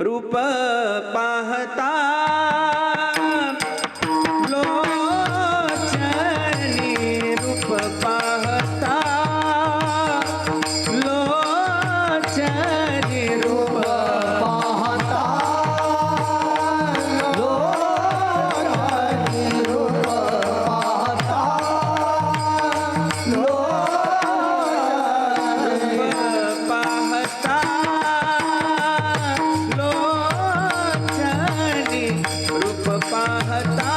रूप पाहता लोचनी रूप पाहता लोचनी रूप पाहता लोचनी रूप पाहता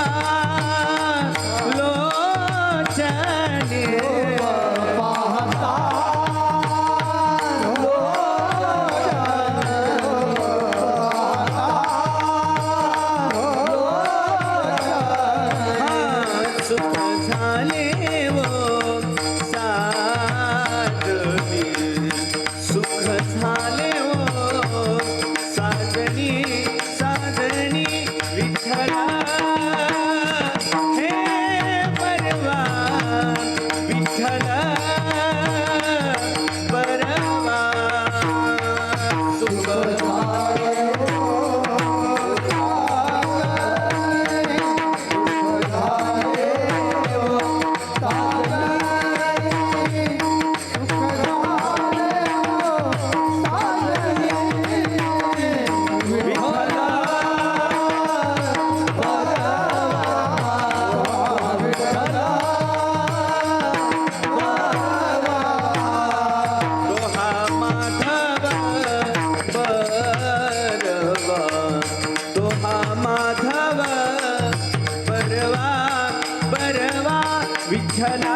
विठ्ठला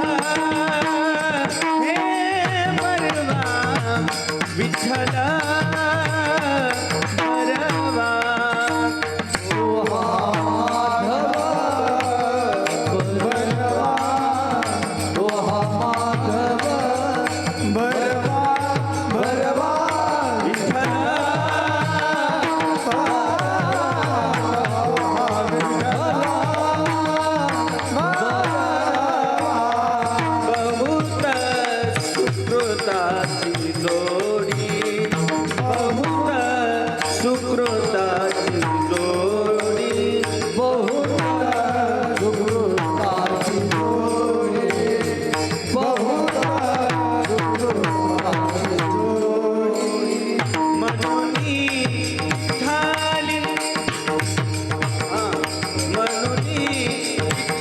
हे परवा विठ्ठला परवा ओ माधव बरवा ओ माधव बरवा बरवा विठ्ठला सुकृताची जोडी बहुत सुकृताची जोडी बहुत सुकृताची जोडी मनोनी ठाली मनोनी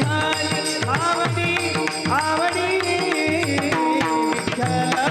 ठाली आवडी आवडी विठ्ठला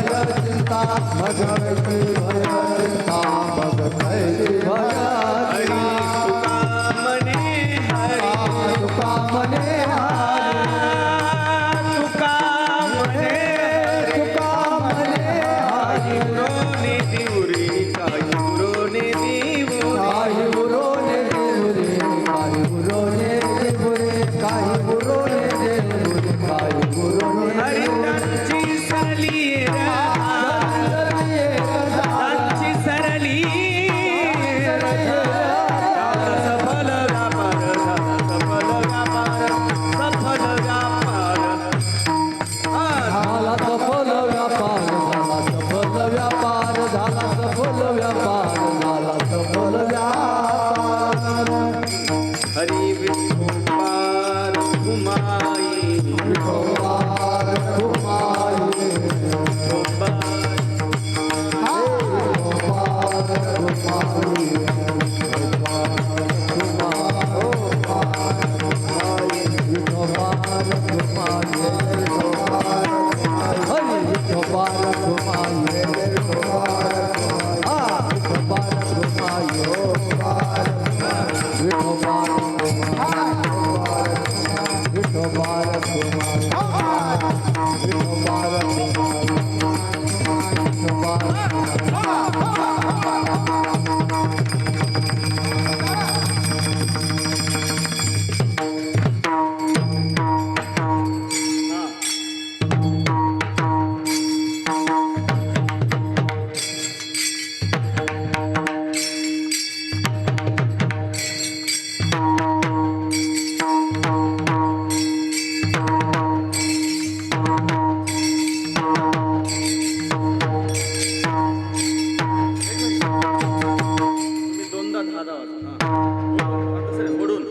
भय चिंता भगवती भय चिंता भगवती भय हरी तुका म्हणे हरी तुका म्हणे तुका म्हणे तुका म्हणे काही उरोने दिवरे काही उरोने दिवरे काही उरोने देवरे काही उरोने देवरे काही उरोने देवरे काही उरोने हरी त्यांची सरली त्यांची सरली सफल व्यापार झाला सफल व्यापार सफल व्यापार झाला सफल व्यापार झाला सफल व्यापार झाला सफल व्यापार झाला सफल व्यापार हरी विठोबार घुमाई विठोबार घुमाई विठोबार तुम्ही दोनदा दहा वाजता कसं ओढून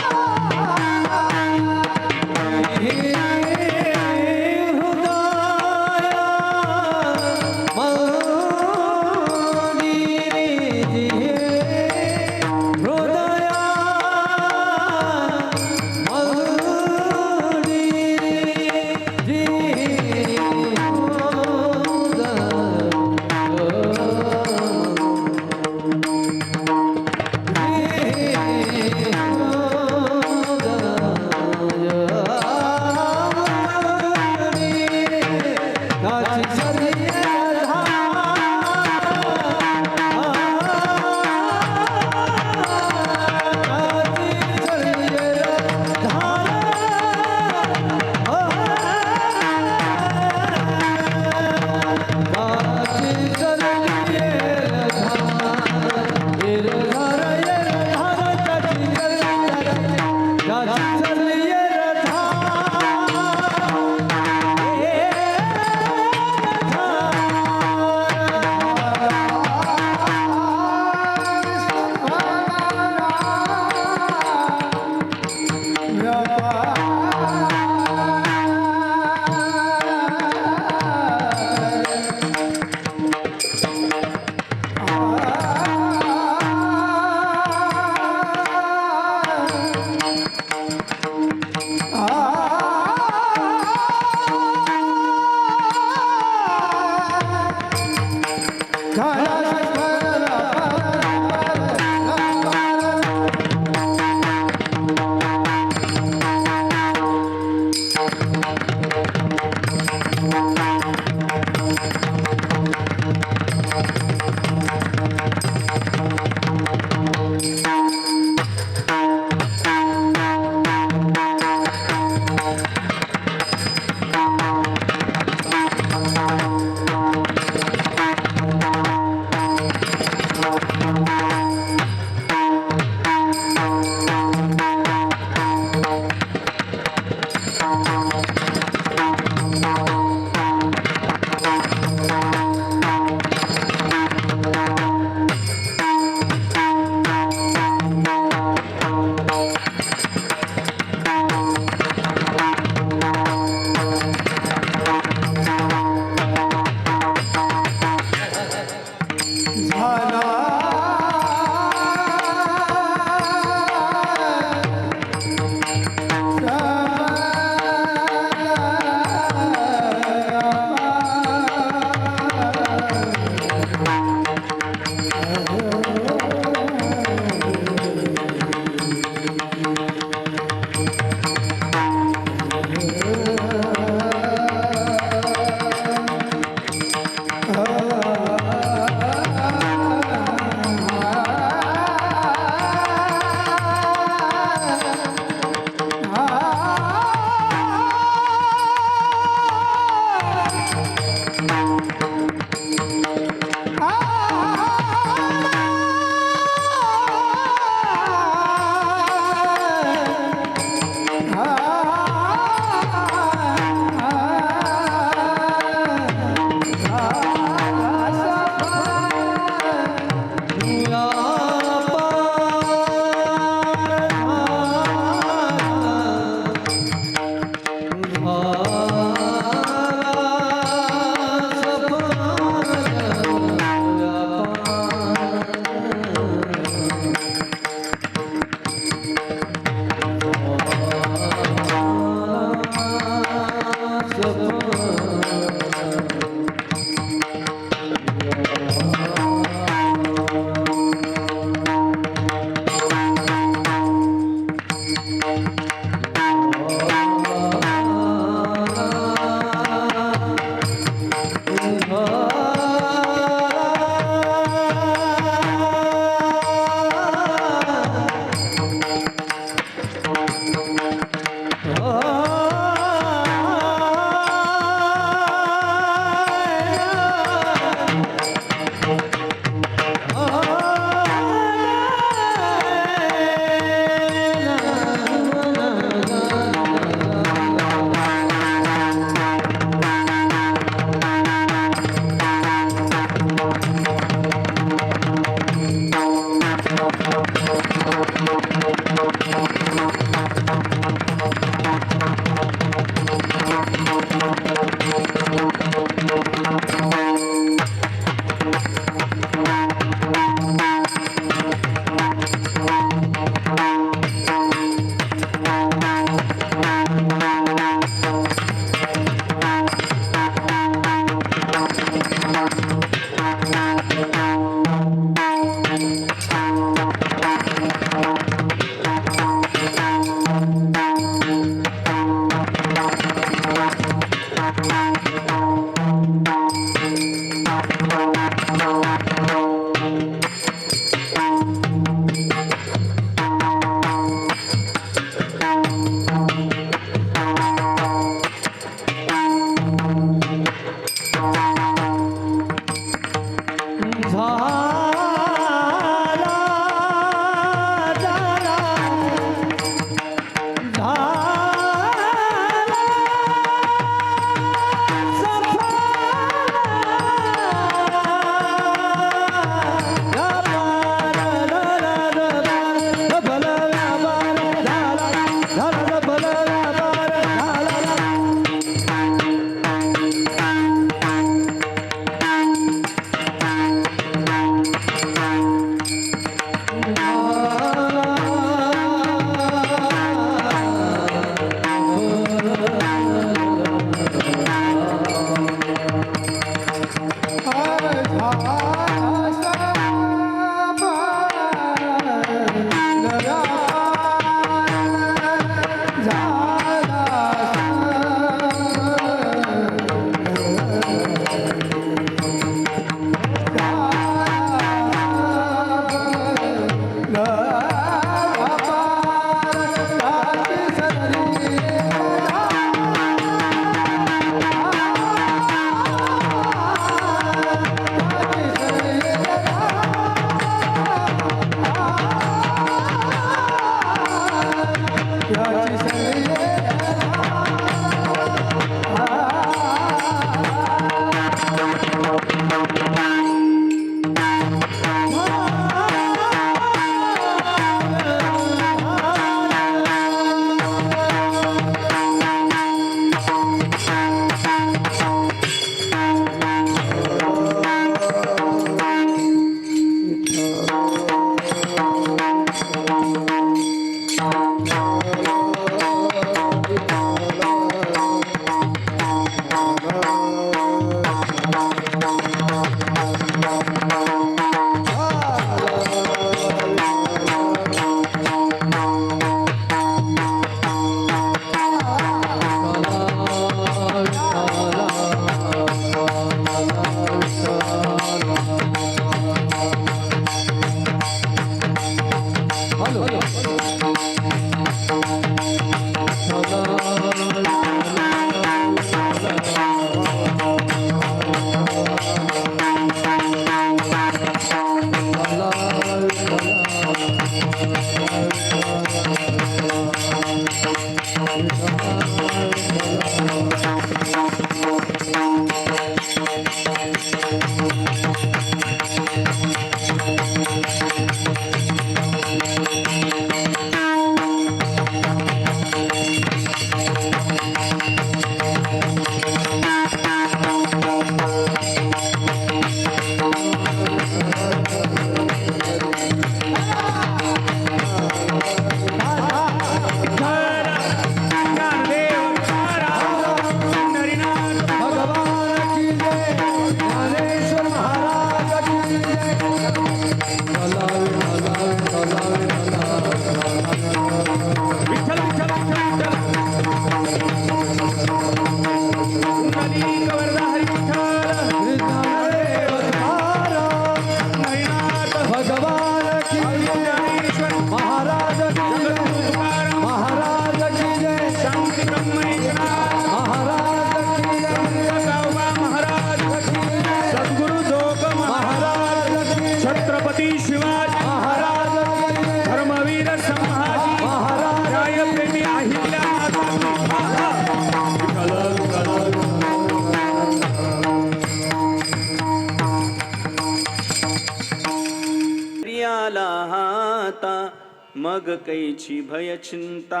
मग कैची भय चिंता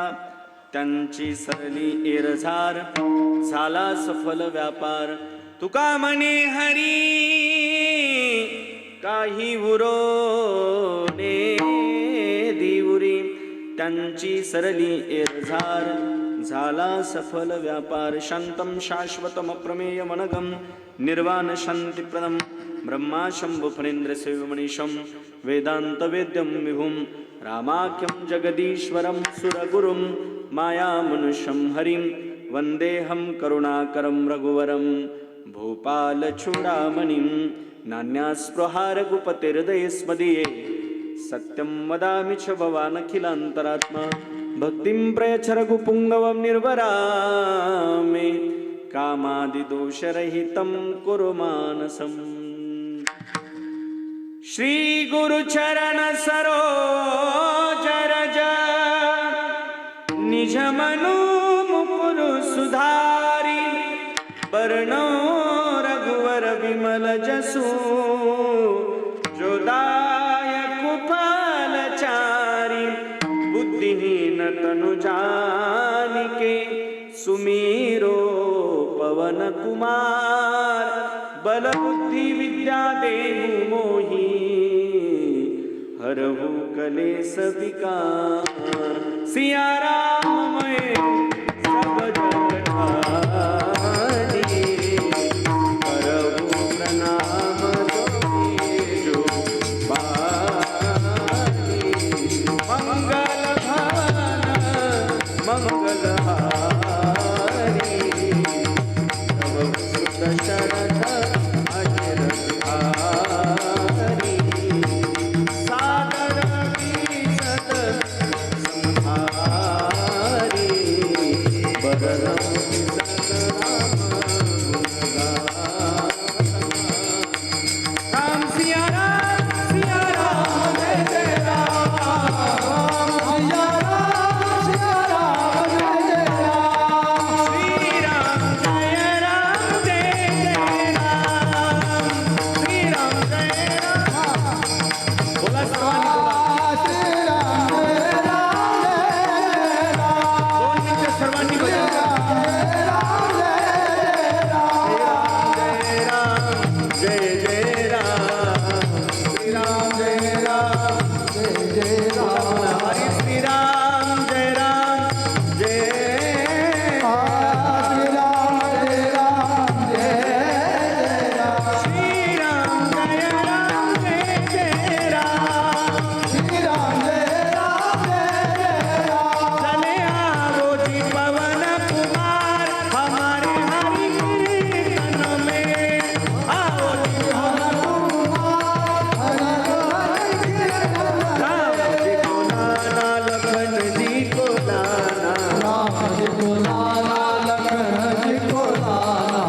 त्यांची सरली एरझार झाला सफल व्यापार तुका म्हणे हरी काही उरोने दिवुरी त्यांची सरली एरझार झाला सफल व्यापार शांतम शाश्वतम प्रमेय मनगम निर्वाण शांतिप्रदम ब्रह्मा शंभु फणींद्र सेवमणीशम वेदांत वेद्यम विभुम रामाख्यम जगदीश्वरम सुरगुरुम माया मनुष्यम हरिम वन्देऽहं करुणाकरं रघुवरं भूपालचूडामणिं नान्यास्पृहारघुपतिर्हृदयेस्मदीये सत्यं वदामि च भवानखिलान्तरात्मा भक्तिं प्रयच्छ रघुपुङ्गवं निर्वरामि कामादिदोषरहितं कुरु मानसम् श्री गुरुचरण सरोज रज निज मनु मुकुर सुधारी वर्णो रघुवर विमल जसु जो दायक फलचारी बुद्धिहीन तनु जानिके सुमीरो पवन कुमार बल बुद्धि विद्या देहु मोहि हरहु कलेस विकार सिया राम मैं सब जग ठानी करहु प्रणाम जो पानी मंगल भान मंगल हारी तव सुत शरण अजर बिहारी सादर बीसत संहारी बरनम राम सिया राम जय जय राम सिया राम जय जय राम श्री राम जय जय राम श्री राम जय राम बोला सर्वांनी बोला दोन मिनिटं सर्वांनी बोला जय जय राम श्री राम जय राम हरी श्री राम जय जय श्री राम जय राम चले आओ जी पवन कुमार हमारे हरि कीर्तन में आओ जी पवन राम जी को लाना लखन जी को लाना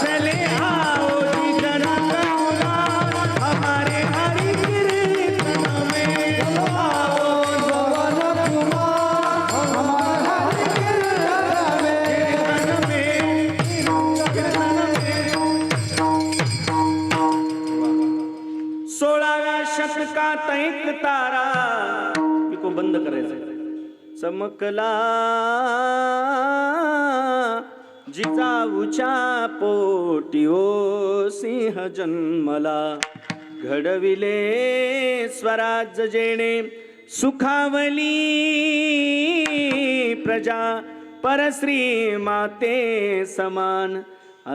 चले आओ जी जनक उलार हमारे हरि कीर्तन में आओ सोळाव्या शतकात एक तारा पिको बंद करायचं चमकला जिजाऊच्या पोटी ओ सिंह जन्मला घडविले स्वराज्य जेणे सुखावली प्रजा परश्री माते समान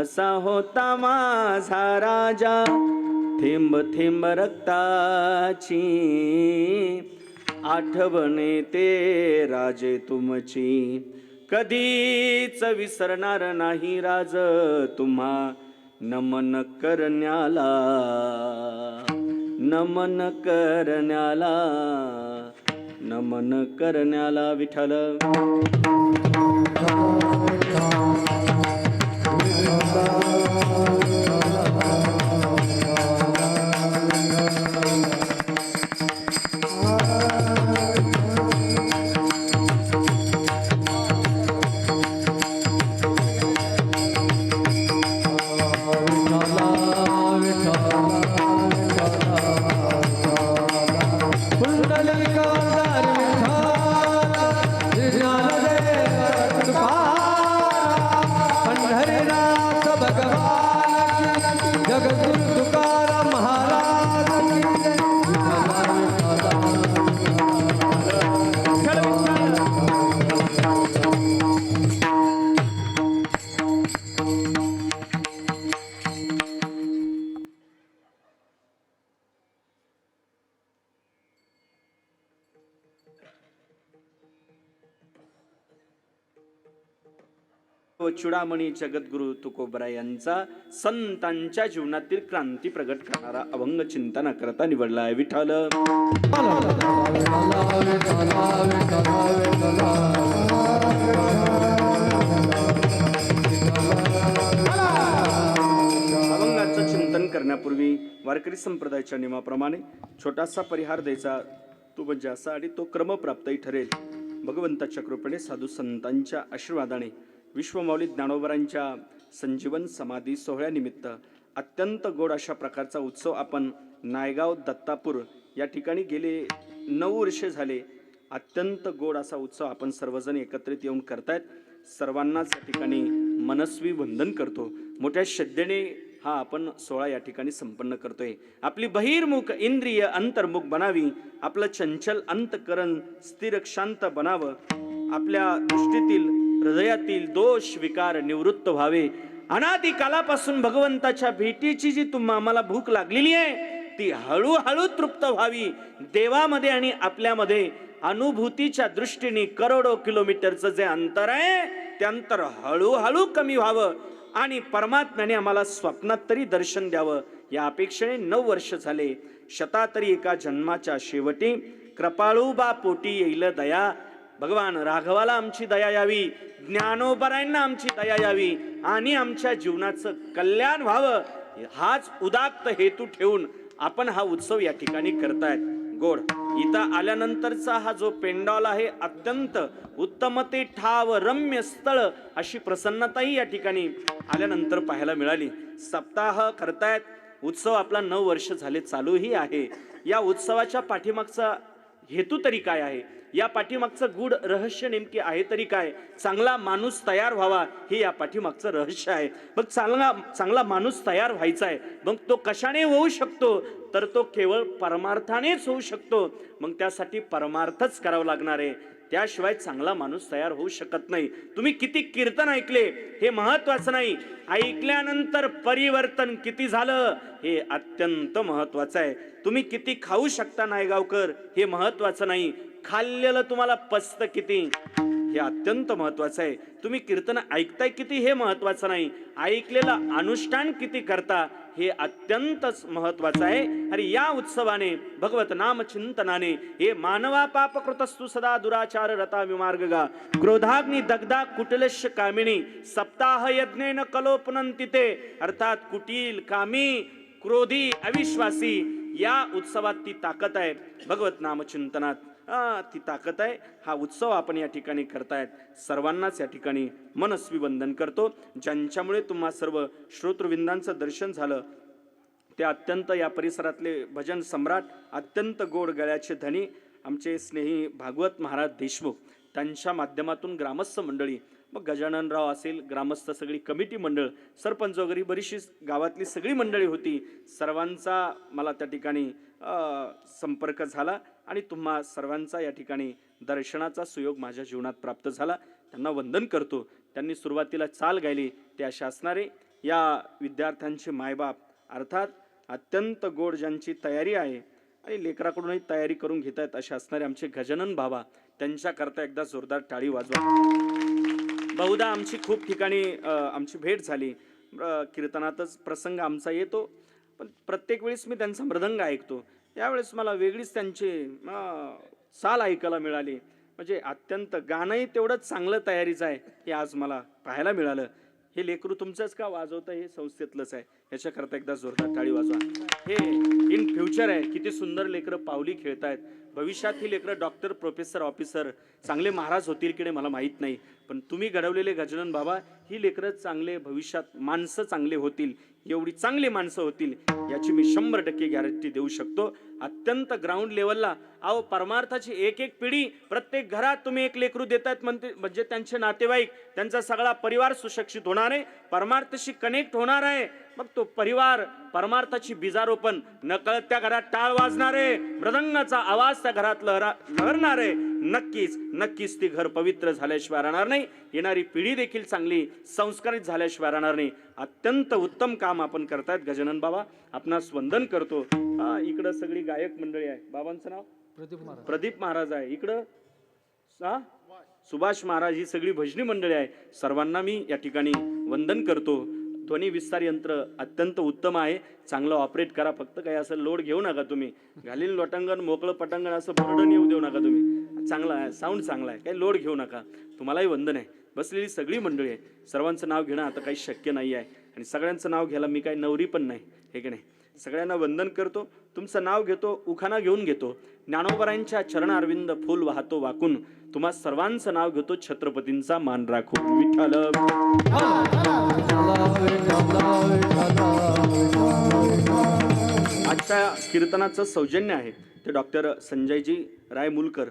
असा होता माझा राजा थेंब थेंब रक्ताची आठवण ते राजे तुमची कधीच विसरणार नाही राज तुम्हा नमन करण्याला नमन करण्याला नमन करण्याला विठ्ठल पुंडलिका व चुडामणी जगद्गुरु तुकोबरा यांचा संतांच्या जीवनातील क्रांती प्रगट करणारा अभंग चिंतन करता निवडला आहे. विठ्ठल अभंगाचं चिंतन करण्यापूर्वी वारकरी संप्रदायाच्या नियमाप्रमाणे छोटासा परिहार द्यायचा तो म्हणजे असा, आणि तो क्रमप्राप्तही ठरेल. भगवंताच्या कृपेने साधू संतांच्या आशीर्वादाने विश्वमाऊली ज्ञानोबरांच्या संजीवन समाधी सोहळ्यानिमित्त अत्यंत गोड अशा प्रकारचा उत्सव आपण नायगाव दत्तापूर या ठिकाणी गेले 9 वर्षे झाले अत्यंत गोड असा उत्सव आपण सर्वजण एकत्रित येऊन करतायत. सर्वांनाच या ठिकाणी मनस्वी वंदन करतो. मोठ्या श्रद्धेने हा आपण सोहळा या ठिकाणी संपन्न करतोय. आपली बहिर्मुख इंद्रिय अंतर्मुख बनावी, आपलं चंचल अंतकरण स्थिर शांत बनावं, आपल्या दृष्टीतील हृदयातील दोष विकार निवृत्त व्हावे. अनादी कालापासून भगवंताच्या भेटीची जी आम्हाला भूक लागलेली आहे ती हळूहळू तृप्त व्हावी. देवामध्ये आणि आपल्यामध्ये अनुभूतीच्या दृष्टीने करोडो किलोमीटरचं जे अंतर आहे ते अंतर हळूहळू कमी व्हावं आणि परमात्म्याने आम्हाला स्वप्नात तरी दर्शन द्यावं या अपेक्षेने 9 वर्ष झाले. शतातरी एका जन्माच्या शेवटी कृपाळूबा पोटी येईल दया. भगवान राघवाला आमची दया यावी, ज्ञानोबरायांना आमची दया यावी आणि आमच्या जीवनाचं कल्याण व्हावं हाच उदात्त हेतू ठेवून आपण हा उत्सव या ठिकाणी करतायत. गोड इथं आल्यानंतरचा हा जो पेंडॉल आहे अत्यंत उत्तम ते ठाव रम्य स्थळ अशी प्रसन्नताही या ठिकाणी आल्यानंतर पाहायला मिळाली. सप्ताह करतायत, उत्सव आपला 9 वर्ष झाले चालूही आहे. या उत्सवाच्या पाठीमागचा हेतू तरी काय आहे, या पाठीमागचं गूढ रहस्य नेमके आहे तरी काय? चांगला माणूस तयार व्हावा हे या पाठीमागचं रहस्य आहे. मग चांगला माणूस तयार व्हायचा आहे, मग तो कशाने होऊ शकतो तर तो केवळ परमार्थानेच होऊ शकतो. मग त्यासाठी परमार्थच करावं लागणार आहे, त्याशिवाय चांगला माणूस तयार होऊ शकत नाही. तुम्ही किती कीर्तन ऐकले हे महत्वाचं नाही, ऐकल्यानंतर परिवर्तन किती झालं हे अत्यंत महत्वाचं आहे. तुम्ही किती खाऊ शकता नायगावकर हे महत्वाचं नाही, खाल्लेलं तुम्हाला पचतं किती हे अत्यंत महत्वाचं आहे. तुम्ही कीर्तन ऐकताय किती हे महत्वाचं नाही, ऐकलेलं अनुष्ठान किती करता हे अत्यंतच महत्वाचं आहे. आणि या उत्सवाने भगवत नाम चिंतनाने हे मानवा पापकृतस्तु सदा दुराचार रता विमार्गगा क्रोधाग्नी दग्धा कुटिलश्य कामिनी सप्ताह यज्ञेन कलोपनंतिते. अर्थात कुटील कामी क्रोधी अविश्वासी या उत्सवात ती ताकद आहे. भगवत नाम चिंतनात ती ताकद आहे. हा उत्सव आपण या ठिकाणी करतायत. सर्वांनाच या ठिकाणी मनस्वी वंदन करतो. ज्यांच्यामुळे तुम्हा सर्व श्रोतृविंदांचं दर्शन झालं ते अत्यंत या परिसरातले भजन सम्राट, अत्यंत गोड गळ्याचे धनी आमचे स्नेही भागवत महाराज देशमुख, त्यांच्या माध्यमातून ग्रामस्थ मंडळी, मग गजाननराव असेल, ग्रामस्थ सगळी कमिटी मंडळ, सरपंच वगैरे बरीचशी गावातली सगळी मंडळी होती. सर्वांचा मला त्या ठिकाणी संपर्क झाला आणि तुम्हा सर्वांचा या ठिकाणी दर्शनाचा सुयोग माझ्या जीवनात प्राप्त झाला. त्यांना वंदन करतो. त्यांनी सुरुवातीला चाल गायली ते असे असणारे या विद्यार्थ्यांचे मायबाप, अर्थात अत्यंत गोड ज्यांची तयारी आहे आणि लेकराकडूनही तयारी करून घेत आहेत असे असणारे आमचे गजानन बाबा, त्यांच्याकरता एकदा जोरदार टाळी वाजवा. बहुधा आमची खूप ठिकाणी आमची भेट झाली, कीर्तनातच प्रसंग आमचा येतो, पण प्रत्येक वेळेस मी त्यांचा मृदंग ऐकतो. यावेळेस मला वेगळीच त्यांची चाल ऐकायला मिळाली. म्हणजे अत्यंत गाणंही तेवढंच चांगलं तयारीचं आहे हे आज मला पाहायला मिळालं. हे लेकरू तुमचंच का वाजवतं हे संस्थेतलंच आहे, याच्याकरता एकदा जोरदार टाळी वाजवा. हे इन फ्युचर आहे, किती सुंदर लेकरं पावली खेळतायत. भविष्यात ही लेकरं डॉक्टर, प्रोफेसर, ऑफिसर, चांगले महाराज होतील की नाही मला माहीत नाही, पण तुम्ही घडवलेले गजानन बाबा ही लेकरं चांगले भविष्यात माणसं चांगले होतील, एवढी चांगली माणसं होतील याची मी 100% गॅरंटी देऊ शकतो. अत्यंत ग्राउंड लेवलला अहो परमार्थाची एक एक पिढी, प्रत्येक घरात तुम्ही एक लेकरू देतायत म्हणजे त्यांचे नातेवाईक, त्यांचा सगळा परिवार सुशिक्षित होणार आहे, परमार्थाशी कनेक्ट होणार आहे. मग तो परिवार परमार्थाची बीजारोपण नकळत त्या घरात टाळ वाजणार आहे, मृदंगाचा आवाज त्या घरात लहरणार आहे. नक्कीच ती घर पवित्र झाल्याशिवाय राहणार नाही, येणारी पिढी देखील चांगली संस्कारित झाल्याशिवाय राहणार नाही. अत्यंत उत्तम काम आपण करतायत गजानन बाबा, आपणास वंदन करतो. इकडं सगळी गायक मंडळी आहे. बाबांचं नाव प्रदीप महाराज आहे. इकडं सुभाष महाराज, ही सगळी भजनी मंडळी आहे, सर्वांना मी या ठिकाणी वंदन करतो. ध्वनी विस्तार यंत्र अत्यंत उत्तम आहे, चांगलं ऑपरेट करा. फक्त काही असं लोड घेऊ नका तुम्ही. घालील लोटांगण मोकळं पटांगण असं बर्डन येऊ देऊ नका तुम्ही. चांगला आहे, साऊंड चांगला आहे, काही लोड घेऊ नका. तुम्हालाही वंदन आहे. बसलेली सगळी मंडळी आहे, सर्वांचं नाव घेणं आता काही शक्य नाही आहे आणि सगळ्यांचं नाव घ्यायला मी काही नवरी पण नाही, हे की नाही. सगळ्यांना वंदन करतो, तुमचं नाव घेतो, उखाणा घेऊन घेतो. ज्ञानोबरायांच्या चरणारविंद फूल वाहतो वाकून, तुम्हा सर्वांचं नाव घेतो, छत्रपतींचा मान राखून. विठ्ठल आजच्या कीर्तनाचं सौजन्य आहे ते डॉक्टर संजयजी रायमुलकर,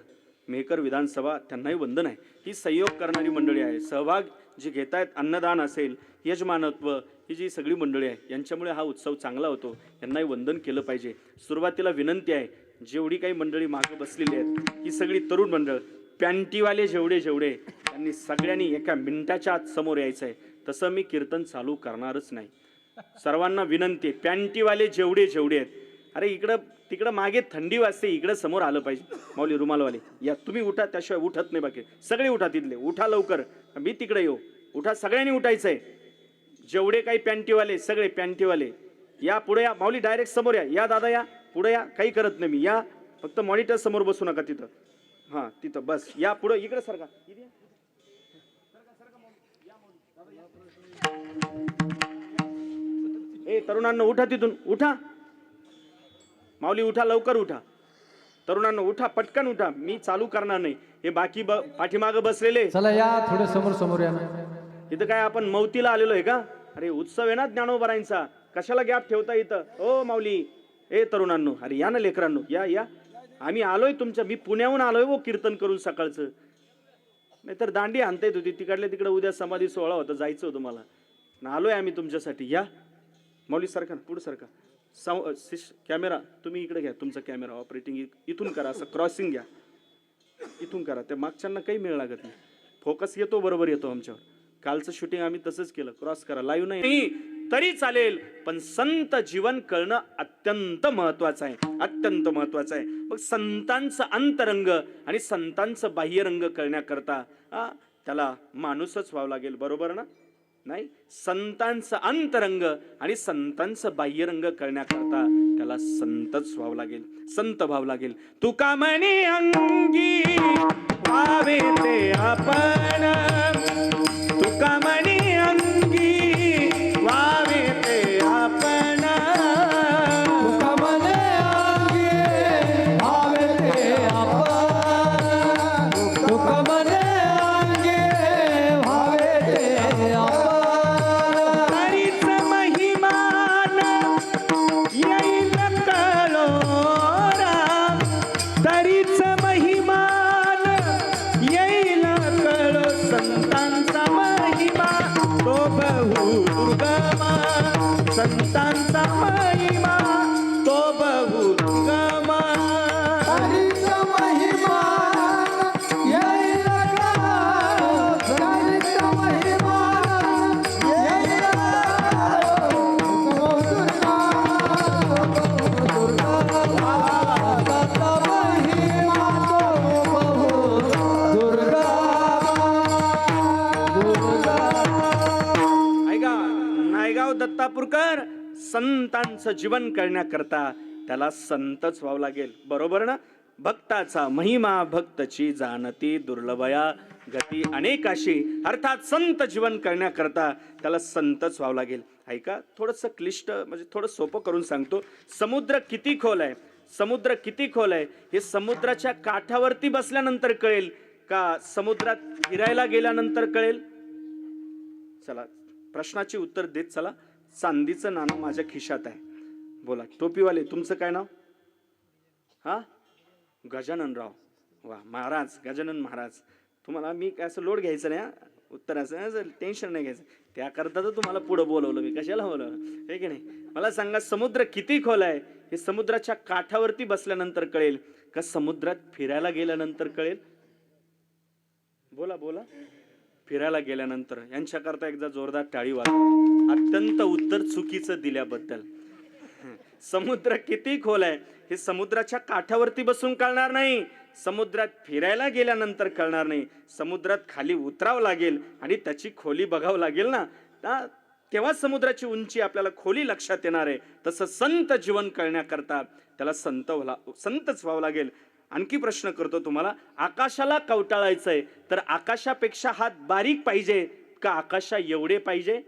मेहकर विधानसभा, त्यांनाही वंदन आहे. ही सहयोग करणारी मंडळी आहे, सहभाग जे घेत आहेत, अन्नदान असेल, यजमानत्व, ही जी सगळी मंडळी आहे, यांच्यामुळे हा उत्सव चांगला होतो. यांनाही वंदन केलं पाहिजे. सुरुवातीला विनंती आहे, जेवढी काही मंडळी मागं बसलेली आहेत, ही सगळी तरुण मंडळ, पॅन्टीवाले जेवढे त्यांनी सगळ्यांनी एका मिनिटाच्या आत समोर यायचं आहे. तसं मी कीर्तन चालू करणारच नाही. सर्वांना विनंती आहे, पॅन्टीवाले जेवढे आहेत, अरे इकडं तिकडं मागे थंडी वाजते, इकडं समोर आलं पाहिजे. माऊली रुमालवाले या, तुम्ही उठा, त्याशिवाय उठत नाही. बाकी सगळे उठा, तिथले उठा लवकर, मी तिकडे येऊ. उठा, सगळ्यांनी उठायचं आहे. जेवढे काही पॅन्टीवाले, सगळे पॅन्टीवाले या, पुढे या. माऊली डायरेक्ट समोर या दादा, या पुढे या. काही करत नाही मी, या. फक्त मॉनिटर समोर बसू नका तिथं. हां, तिथं बस या. पुढं इकडे सारखा. ए तरुणांनो, उठा तिथून, उठा. माऊली उठा, लवकर उठा. तरुणांनो उठा, पटकन उठा. मी चालू करणार नाही. हे बाकी पाठीमागं बसलेले, चला या, थोडे समोर या. इथं काय आपण मौतीला आलेलो आहे का? अरे उत्सव आहे ना ज्ञानोबरायांचा, कशाला गॅप ठेवता इथं? ओ माऊली, ए तरुणांनो, अरे या ना लेकरांनो, या. आम्ही आलोय तुमच्या, मी पुण्याहून आलोय वो कीर्तन करून सकाळचं. नाहीतर दांडी आणता येत होती तिकडल्या तिकडे. उद्या समाधी सोहळा होता, जायचं होतं मला. आलोय आम्ही तुमच्यासाठी. या माऊली, सारखा पुढं सारखा. कॅमेरा तुम्ही इकडे घ्या, तुमचा कॅमेरा ऑपरेटिंग इथून करा, असं क्रॉसिंग घ्या, इथून करा. त्या मागच्यांना काही मेळ लागत नाही. फोकस येतो, बरोबर येतो आमच्यावर. कालचं शूटिंग आम्ही तसंच केलं, क्रॉस करा. लाईव्ह नाही तरी चालेल, पण संत जीवन कळणं अत्यंत महत्वाचं आहे, अत्यंत महत्वाचं आहे. मग संतांचं अंतरंग आणि संतांचं बाह्यरंग कळण्याकरता त्याला माणूसच व्हावं लागेल, बरोबर ना? नाही, संतांचं अंतरंग आणि संतांचं बाह्यरंग करण्याकरता त्याला संतच व्हावं लागेल, संत व्हावं लागेल. तुका म्हणे अंगी व्हावे ते आपण, तुका म्हणे अंगी व्हावे ते आपण, तुका म्हणे अंगी व्हावे ते आपण, तुका म्हणे अंगी व्हावे ते आपण. तरीच महिमान येईल कळोरा, तरीच महिमान येईल कळो. संतांचा महिमा तो बहु दुर्गमा, संतांचा महिमा तो बहु दुर्गमा. हरीच महिमा येईल कळो, हरीच महिमा येईल कळो. दुर्गा दत्त महिमा तो बहु दुर्गा. ऐका, नायगाव दत्तापूरकर, संतांचं जीवन करण्याकरता त्याला संतच व्हावं लागेल, बरोबर ना? भक्ताचा महिमा भक्तची जाणती, दुर्लभया गती अनेकाशी. अर्थात संत जीवन करण्याकरता त्याला संतच व्हावं लागेल. ऐका, थोडंसं क्लिष्ट, म्हणजे थोडं सोपं करून सांगतो. समुद्र किती खोल आहे, समुद्र किती खोल आहे हे समुद्राच्या काठावरती बसल्यानंतर कळेल का समुद्रात फिरायला गेल्यानंतर कळेल? चला, प्रश्नाची उत्तर देत चला. चांदीचं नाणं माझ्या खिशात आहे. बोला टोपीवाले, तुमचं काय नाव? हा, गजाननराव. वा, महाराज, गजानन महाराज. तुम्हाला मी काय असं लोड घ्यायचं नाही, उत्तराचं टेन्शन नाही घ्यायचं. त्याकरता तर तुम्हाला पुढं बोलवलं मी, कशाला बोलवलं, हे की नाही? मला सांगा, समुद्र किती खोल आहे हे समुद्राच्या काठावरती बसल्यानंतर कळेल का समुद्रात फिरायला गेल्यानंतर कळेल? बोला बोला. फिरायला गेल्यानंतर. यांच्याकरता एकदा जोरदार टाळी वाजवा, अत्यंत उत्तर चुकीचं दिल्याबद्दल. समुद्र किती खोल आहे हे समुद्राच्या काठावरती बसून कळणार नाही, समुद्रात फिरायला गेल्यानंतर कळणार नाही, समुद्रात खाली उतरावं लागेल आणि त्याची खोली बघावं लागेल ना, तेव्हा समुद्राची उंची आपल्याला खोली लक्षात येणार आहे. तसं संत जीवन कळण्याकरता त्याला संतच व्हावं लागेल. आणखी प्रश्न करतो तुम्हाला, आकाशाला कवटाळायचंय तर आकाशापेक्षा हात बारीक पाहिजे का आकाशा एवढे पाहिजे?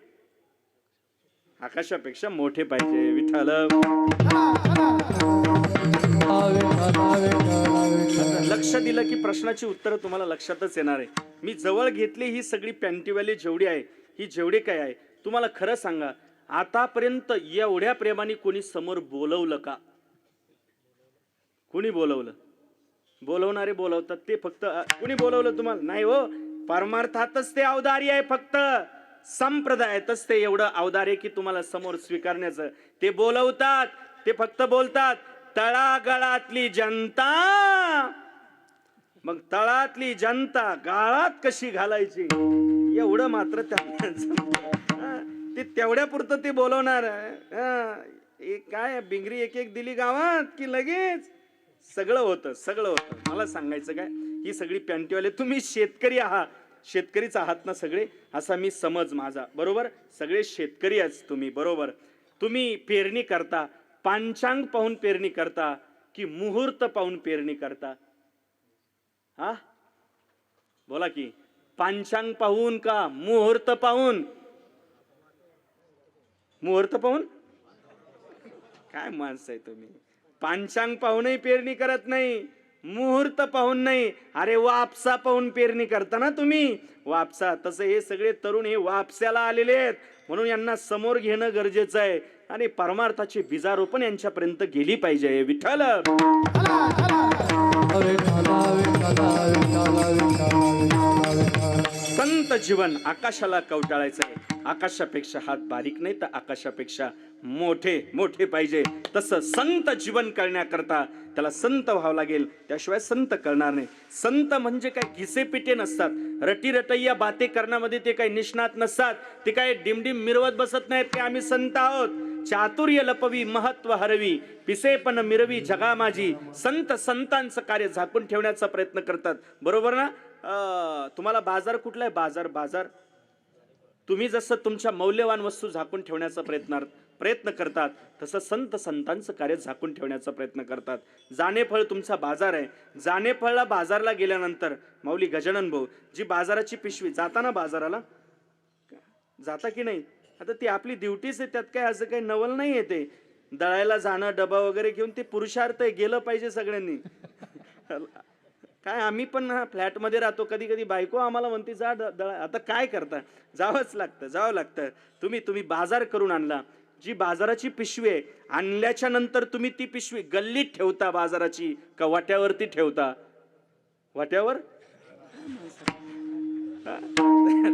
आकाशापेक्षा मोठे पाहिजे. विठ्ठल लक्ष दिलं की प्रश्नाची उत्तरं तुम्हाला लक्षातच येणार आहे. मी जवळ घेतली ही सगळी पॅन्टीवाली जेवढी आहे, ही जेवढी काय आहे, तुम्हाला खरं सांगा, आतापर्यंत एवढ्या प्रेमाने कोणी समोर बोलवलं का? कोणी बोलवलं? बोलवणारे बोलवतात ते, फक्त कोणी बोलवलं तुम्हाला? नाही हो, परमार्थातच ते औदार्य आहे, फक्त संप्रदायातच ते एवढं औदार्य की तुम्हाला समोर स्वीकारण्याचं. ते बोलवतात, ते फक्त बोलतात, तळागाळातली जनता. मग तळातली जनता गाळात कशी घालायची एवढं मात्र ते तेवढ्या पुरतं ते बोलवणार. काय बिंगरी एक एक दिली गावात की लगेच सगळं होतं. मला सांगायचं काय, ही सगळी पॅन्टीवाले, तुम्ही शेतकरी आहात, शेतकरीच आहात ना सगळे, असा मी समज माझा, बरोबर? सगळे शेतकरी आहेत तुम्ही, बरोबर? तुम्ही पेरणी करता, पांचांग पाहून पेरणी करता की मुहूर्त पाहून पेरणी करता? हा बोला की, पांचांग पाहून का मुहूर्त पाहून? मुहूर्त पाहून? काय माणसं आहे तुम्ही, पांचांग पाहूनही पेरणी करत नाही, मुहूर्त पाहून नाही, अरे वापसा पाहून पेरणी करता ना तुम्ही, वापसा. तसं हे सगळे तरुण हे वापसाला आलेले आहेत, म्हणून यांना समोर घेणं गरजेचं आहे आणि परमार्थाची बीजारोपण यांच्यापर्यंत गेली पाहिजे. विठ्ठल संत जीवन आकाशाला कवटाळायचं आहे. आकाशापेक्षा हात बारीक नाही तर आकाशापेक्षा मोठे पाहिजे. तसं संत जीवन करण्याकरता त्याला संत व्हावं लागेल, त्याशिवाय संत करणार नाही. संत म्हणजे काय घिसेपिटे नसतात, रटैया बाते करण्यामध्ये ते काही निष्णात नसतात, ते काय डिमडिम मिरवत बसत नाहीत की आम्ही संत आहोत. चातुर्य लपवी महत्व हरवी, पिसेपण मिरवी जगा माझी. संतांचं कार्य झाकून ठेवण्याचा प्रयत्न करतात, बरोबर ना? तुम्हाला बाजार कुठला आहे? बाजार तुम्ही जसं तुमच्या मौल्यवान वस्तू झाकून ठेवण्याचा प्रयत्न करतात, तसं संतांचं कार्य झाकून ठेवण्याचा प्रयत्न करतात. जानेफळ तुमचा बाजार आहे, जानेफळला बाजारला गेल्यानंतर माऊली गजानन भाऊ, जी बाजाराची पिशवी, जाताना बाजाराला जाता की नाही? आता ती आपली ड्युटीच आहे, त्यात काय असं काही नवल नाही येते. दळायला जाणं, डबा वगैरे घेऊन ते पुरुषार्थ आहे, गेलं पाहिजे सगळ्यांनी. काय आम्ही पण फ्लॅटमध्ये राहतो, कधी बायको आम्हाला म्हणते जा दळा, आता काय करता, जावं लागतं. तुम्ही बाजार करून आणला, जी बाजाराची पिशवी आहे, आणल्याच्या नंतर तुम्ही ती पिशवी गल्लीत ठेवता बाजाराची का वाट्यावरती ठेवता? वाट्यावर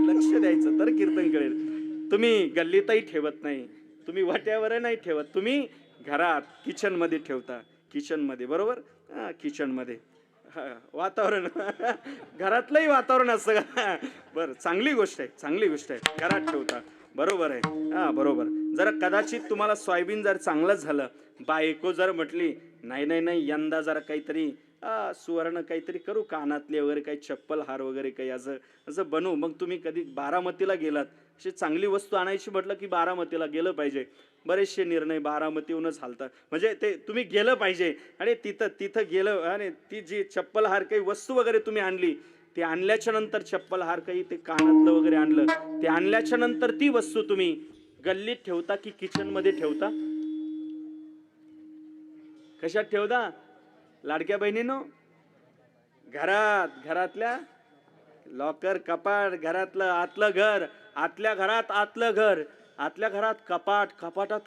लक्ष द्यायचं तर कीर्तन कळेल. तुम्ही गल्लीतही ठेवत नाही, तुम्ही वाट्यावर नाही ठेवत, तुम्ही घरात किचन मध्ये ठेवता. किचन मध्ये, बरोबर? किचन मध्ये वातावरण घरातलंही वातावरण असं का? बरं, चांगली गोष्ट आहे, घरात ठेवता, बरोबर आहे. बरोबर. जर कदाचित तुम्हाला सोयाबीन जर चांगलं झालं, बायको जर म्हटली नाही यंदा जरा काहीतरी सुवर्ण काहीतरी करू, कानातले वगैरे काही चप्पल हार वगैरे काही असं बनवू, मग तुम्ही कधी बारामतीला गेलात, अशी चांगली वस्तू आणायची म्हटलं की बारामतीला गेलं पाहिजे. बरेचसे निर्णय बारामतीहूनच हालतात, म्हणजे ते तुम्ही गेलं पाहिजे. आणि तिथं गेलं आणि ती जी चप्पल हार काही वस्तू वगैरे तुम्ही आणली, ते आणल्याच्या नंतर चप्पल हार काही ते कानातलं वगैरे आणलं, ते आणल्याच्या नंतर ती वस्तू तुम्ही गल्लीत ठेवता की किचन मध्ये ठेवता? कशात ठेवता लाडक्या बहिणीनो? घरातल्या लॉकर, कपाट, घरातलं आतलं घर, आतल्या घरात कपाटात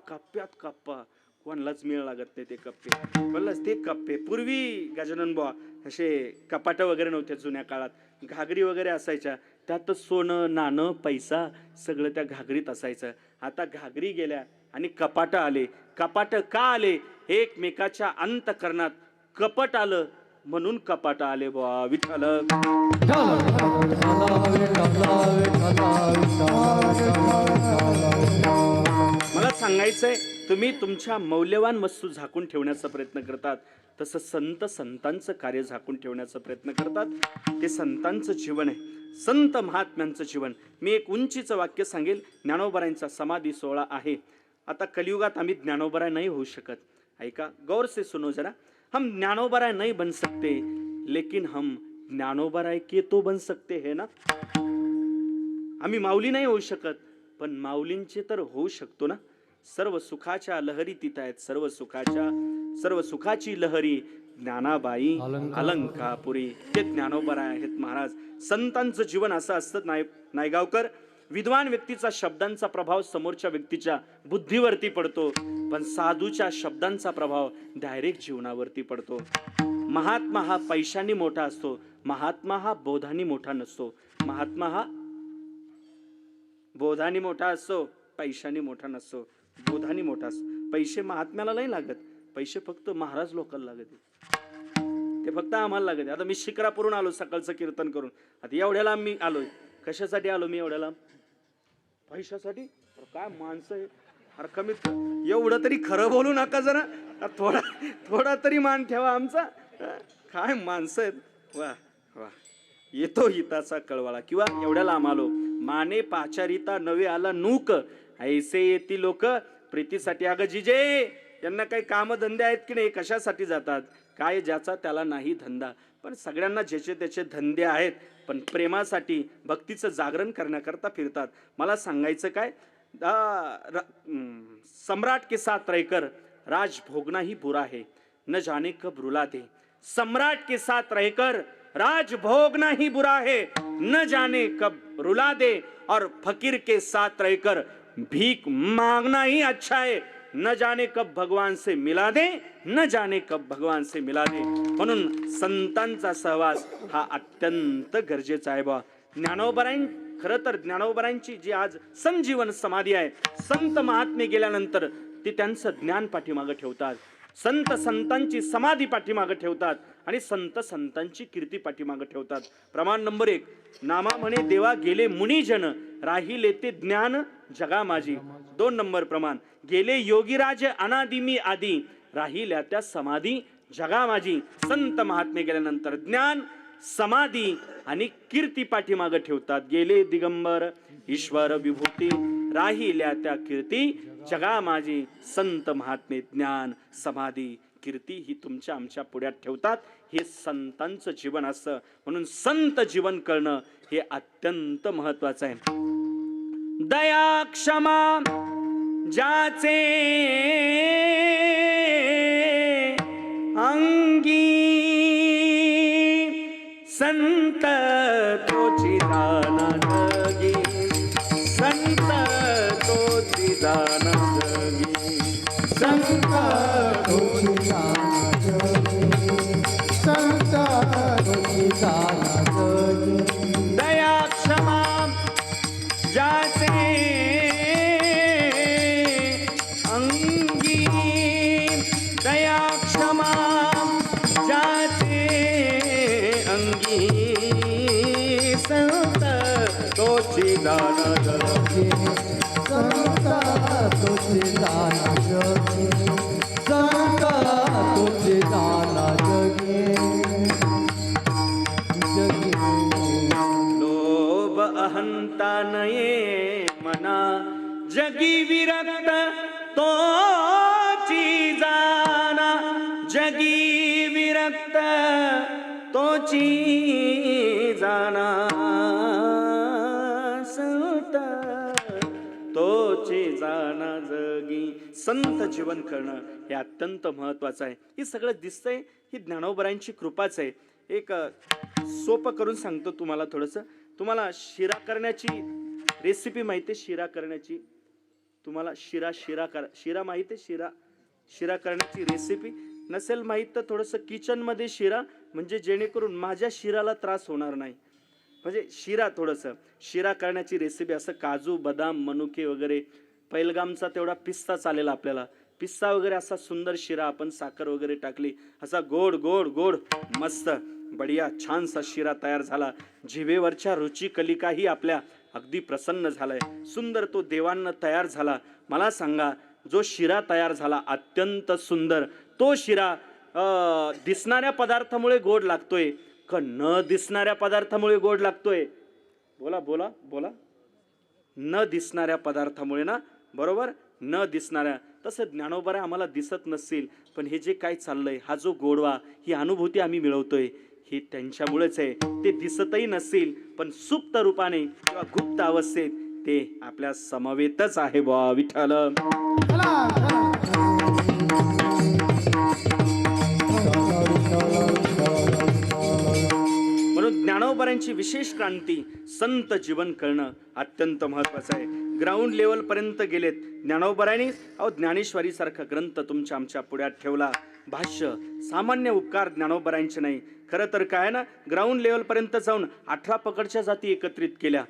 कप्प्यात कप्पा. कोणालाच मिळ लागत नाही ते कप्पे. पूर्वी गजानन बुवा असे कपाट वगैरे नव्हते जुन्या काळात, घागरी वगैरे असायच्या, त्यात सोनं नाणं पैसा सगळं त्या घागरीत असायचं. आता घागरी गेल्या आणि कपाट आले. कपाट का आले? एकमेकाच्या अंतकरणात कपट आलं म्हणून कपाट आले बुवा. विठ्ठल मला सांगा सांगायचंय, तुम्ही तुमच्या मौल्यवान वस्तू झाकून ठेवण्याचा प्रयत्न करतात, तसं संत संतांचं कार्य झाकून ठेवण्याचा प्रयत्न करतात. ते संतांचं जीवन आहे, संत महात्म्यांचं जीवन. मी एक उंचीचं वाक्य सांगेल. ज्ञानोबरायांचा समाधी सोहळा आहे. आता कलियुगात आम्ही ज्ञानोबराय नाही होऊ शकत. ऐका, गौर से सुनो जरा. हम ज्ञानोबराय नहीं बन सकते, लेकिन हम ज्ञानोबराय के तो बन सकते है ना. आम्ही माऊली नाही होऊ शकत, पण माऊलींचे तर होऊ शकतो ना. सर्व सुखाच्या लहरी तिथं आहेत, सर्व सुखाची लहरी ज्ञानाबाई अलंकापुरी. ते ज्ञानोबराय आहेत महाराज. संतांचं जीवन असं असतं नायगावकर. विद्वान व्यक्तीचा शब्दांचा प्रभाव समोरच्या व्यक्तीच्या बुद्धीवरती पडतो, पण साधूच्या शब्दांचा प्रभाव डायरेक्ट जीवनावरती पडतो. महात्मा हा पैशाने मोठा असतो, महात्मा हा बोधानी मोठा नसतो. महात्मा हा बोधानी मोठा असतो, पैशाने मोठा नसतो. बोधानी मोठा असतो. पैसे महात्म्याला नाही लागत, पैसे फक्त महाराज लोकांना लागत, ते फक्त आम्हाला लागत. आता मी शिक्रापूरून आलो सकाळचं कीर्तन करून. आता एवढ्याला मी आलोय. कशासाठी आलो मी एवढ्याला? पैशासाठी. काय माणसं आहे, अरे कमीत एवढं तरी खरं बोलू नका जरा. थोडा तरी मान ठेवा आमचा. काय माणसं आहेत. वा वा. येतो हिताचा कळवाळा. किंवा एवढ्याला आम्हाला माने पाचारिता नवे आला नूक, ऐसे येती लोक प्रीतीसाठी. अगं जिजे, यांना काही कामधंदे आहेत की नाही? कशासाठी जातात? काय ज्याचा त्याला नाही धंदा. पण सगळ्यांना ज्याचे त्याचे धंदे आहेत, पण प्रेमासाठी भक्तीचं जागरण करण्याकरता फिरतात. मला सांगायचं काय, सम्राट के साथ रहकर राज भोगना ही बुरा है, न जाने कब रुला दे. सम्राट के साथ रहकर राज भोगना ही बुरा है, न जाने कब रुला दे. और फकीर के साथ रहकर भीख मांगना ही अच्छा है, न जाने कब भगवान से मिला दे, न जाने कब भगवान से मिला दे. म्हणून संतांचा सहवास हा अत्यंत गरजेचा आहे बा. खरं तर ज्ञानोबरायांची जी आज संजीवन समाधी आहे, संत महात्मे गेल्यानंतर ते त्यांचं ज्ञान पाठीमागं ठेवतात, संत संतांची समाधी पाठीमागं ठेवतात आणि संत संतांची कीर्ती पाठीमागं ठेवतात. प्रमाण नंबर 1, नामा म्हणे देवा गेले मुनिजन, राहिले ते ज्ञान जगा माझी. 2 नंबर प्रमाण, गेले योगीराज अनादि मी आदी, राहिल्या त्या समाधी जगा माझी. संत महात्मे गेल्यानंतर ज्ञान, समाधी आणि कीर्ती पाठीमागं ठेवतात. गेले दिगंबर ईश्वर विभूती, राहिल्या त्या कीर्ती जगा माझी. संत महात्मे ज्ञान, समाधी, कीर्ती ही तुमच्या आमच्या पुढ्यात ठेवतात. हे संतांचं जीवन असतं. म्हणून संत जीवन करणं हे अत्यंत महत्वाचं आहे. दया क्षमा ज्याचे अंगी, संत तोची दाना जगी, संत तोची दाना जगी, संत तोची दाना जगी, संत तोची दाना जगी. दया क्षमा ज्याचे अंगी, दया क्षमा ज्याचे अंगी, संत तोची दाना जगी, संत तोची दाना जगी, संत तोची दाना जगी, जगी. लोभ अहंता नये मना, जगी विरक्त तोची जाना, जगी विरक्त तोची जाना, संत तोची जाना जगी. संत जीवन करणं हे अत्यंत महत्वाचं आहे. हे सगळं दिसतंय, ही ज्ञानोबरायांची कृपाच आहे. एक सोपं करून सांगतो तुम्हाला थोडंसं. तुम्हाला शिरा करण्याची रेसिपी माहिती आहे? शिरा करण्याची तुम्हाला शिरा माहिती आहे? शिरा करण्याची रेसिपी नसेल माहीत तर थोडंसं किचनमध्ये शिरा, म्हणजे जेणेकरून माझ्या शिराला त्रास होणार नाही. म्हणजे थोडंसं शिरा करण्याची रेसिपी. असं काजू बदाम मनुके वगैरे, पैलगामचा तेवढा पिस्ता चालेल आपल्याला. पिस्ता वगैरे असा सुंदर शिरा, आपण साखर वगैरे टाकली, असा गोड गोड गोड मस्त बढिया छानसा शिरा तयार झाला. जिभेवरच्या रुची कलिकाही आपल्या अगदी प्रसन्न झालाय. सुंदर तो देवांना तयार झाला. मला सांगा, जो शिरा तयार झाला अत्यंत सुंदर, तो शिरा दिसणाऱ्या पदार्थामुळे गोड लागतोय का न दिसणाऱ्या पदार्थामुळे गोड लागतोय? बोला बोला बोला. न दिसणाऱ्या पदार्थामुळे ना, बरोबर, न दिसणाऱ्या. तसं ज्ञानोबा आम्हाला दिसत नसतील, पण हे जे काय चाललंय, हा जो गोडवा, ही अनुभूती आम्ही मिळवतोय, हे त्यांच्यामुळेच आहे. ते दिसतही नसतील, पण सुप्त रूपाने किंवा गुप्त अवस्थेत ते आपल्या समवेतच आहे बुवा. विठ्ठल. म्हणून ज्ञानोबांची विशेष क्रांती, संत जीवन कळणं अत्यंत महत्वाचं आहे. ग्राउंड लेवल पर्यंत गेलेत ज्ञानोबांनी. अहो, ज्ञानेश्वरी सारखा ग्रंथ तुमच्या आमच्या पुढ्यात ठेवला. भाष्य, सामान्य उपकार ज्ञानोबांचे नाही. खरं तर काय ना, ग्राउंड लेवल पर्यंत जाऊन 18 पकडच्या जाती एकत्रित केल्या.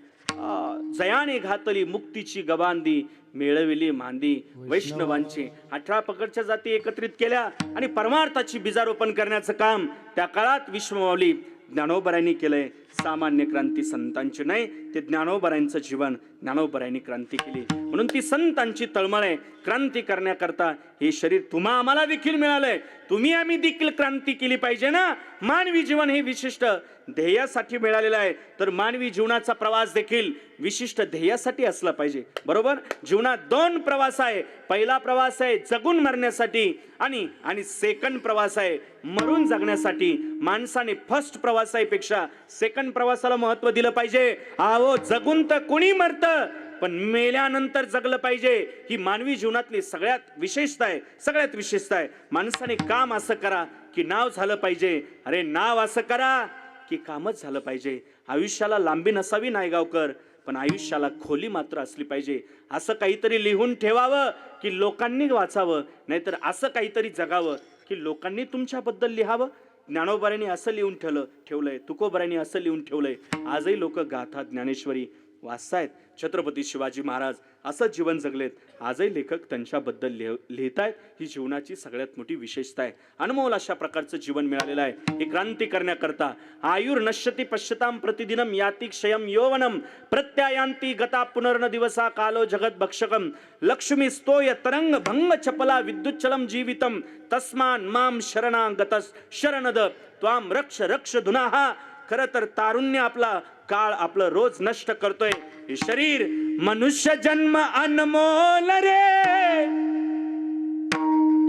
जयाने घातली मुक्तीची गबांदी, मिळविली मांदी वैष्णवांची. 18 पकडच्या जाती एकत्रित केल्या आणि परमार्थाची बीजारोपण करण्याचं काम त्या काळात विश्वमाऊली ज्ञानोबांनी केलंय. सामान्य क्रांती संतांची नाही, ते ज्ञानोबांचं जीवन, ज्ञानोबांनी क्रांती केली. म्हणून ती संतांची तळमळ आहे. क्रांती करण्याकरता हे शरीर तुम्हा आम्हाला देखील मिळालंय. तुम्ही आम्ही देखील क्रांती केली पाहिजे ना. मानवी जीवन हे विशिष्ट ध्येयासाठी मिळालेलं आहे, तर मानवी जीवनाचा प्रवास देखील विशिष्ट ध्येयासाठी असला पाहिजे. बरोबर. जीवनात 2 प्रवास आहे. पहिला प्रवास आहे जगून मरण्यासाठी, आणि सेकंड प्रवास आहे मरून जगण्यासाठी. माणसाने फर्स्ट प्रवासापेक्षा सेकंड प्रवासाला महत्व दिलं पाहिजे. अहो, जगून तर कोणी मरतं, पण मेल्यानंतर जगलं पाहिजे. ही मानवी जीवनातली सगळ्यात विशेषता आहे. सगळ्यात विशेषता आहे. माणसाने काम असं करा की नाव झालं पाहिजे. अरे, नाव असं करा की कामच झालं पाहिजे. आयुष्याला लांबी नसावी नायगावकर, पण आयुष्याला खोली मात्र असली पाहिजे. असं काहीतरी लिहून ठेवावं की लोकांनी वाचावं, नाहीतर असं काहीतरी जगावं की लोकांनी तुमच्याबद्दल लिहावं. ज्ञानोबांनी असं लिहून ठेवलंय, तुकोबांनी असं लिहून ठेवलंय. आजही लोक गाथा ज्ञानेश्वरी वाचतायत. छत्रपती शिवाजी महाराज असं जीवन जगलेत. आजही लेखक त्यांच्याबद्दल लिहितायत. ही जीवनाची सगळ्यात मोठी विशेषता आहे. अनमोल अशा प्रकारचं जीवन मिळालेलं आहे. ही क्रांती करण्याकरता आयुर नश्यती पश्यताम प्रतिदिनम याति क्षयम यौवनम प्रत्यायांती गता पुनर्न दिवसा कालो जगत भक्षकम लक्ष्मी स्तोय तरंग भंग चपला विद्युच्चलम जीवितम तस्मान माम शरणागतस शरणद त्वाम रक्ष रक्ष धुनाहा. खरं तर तारुण्य आपला काळ आपलं रोज नष्ट करतोय. हे शरीर मनुष्य जन्म अनमोल रे,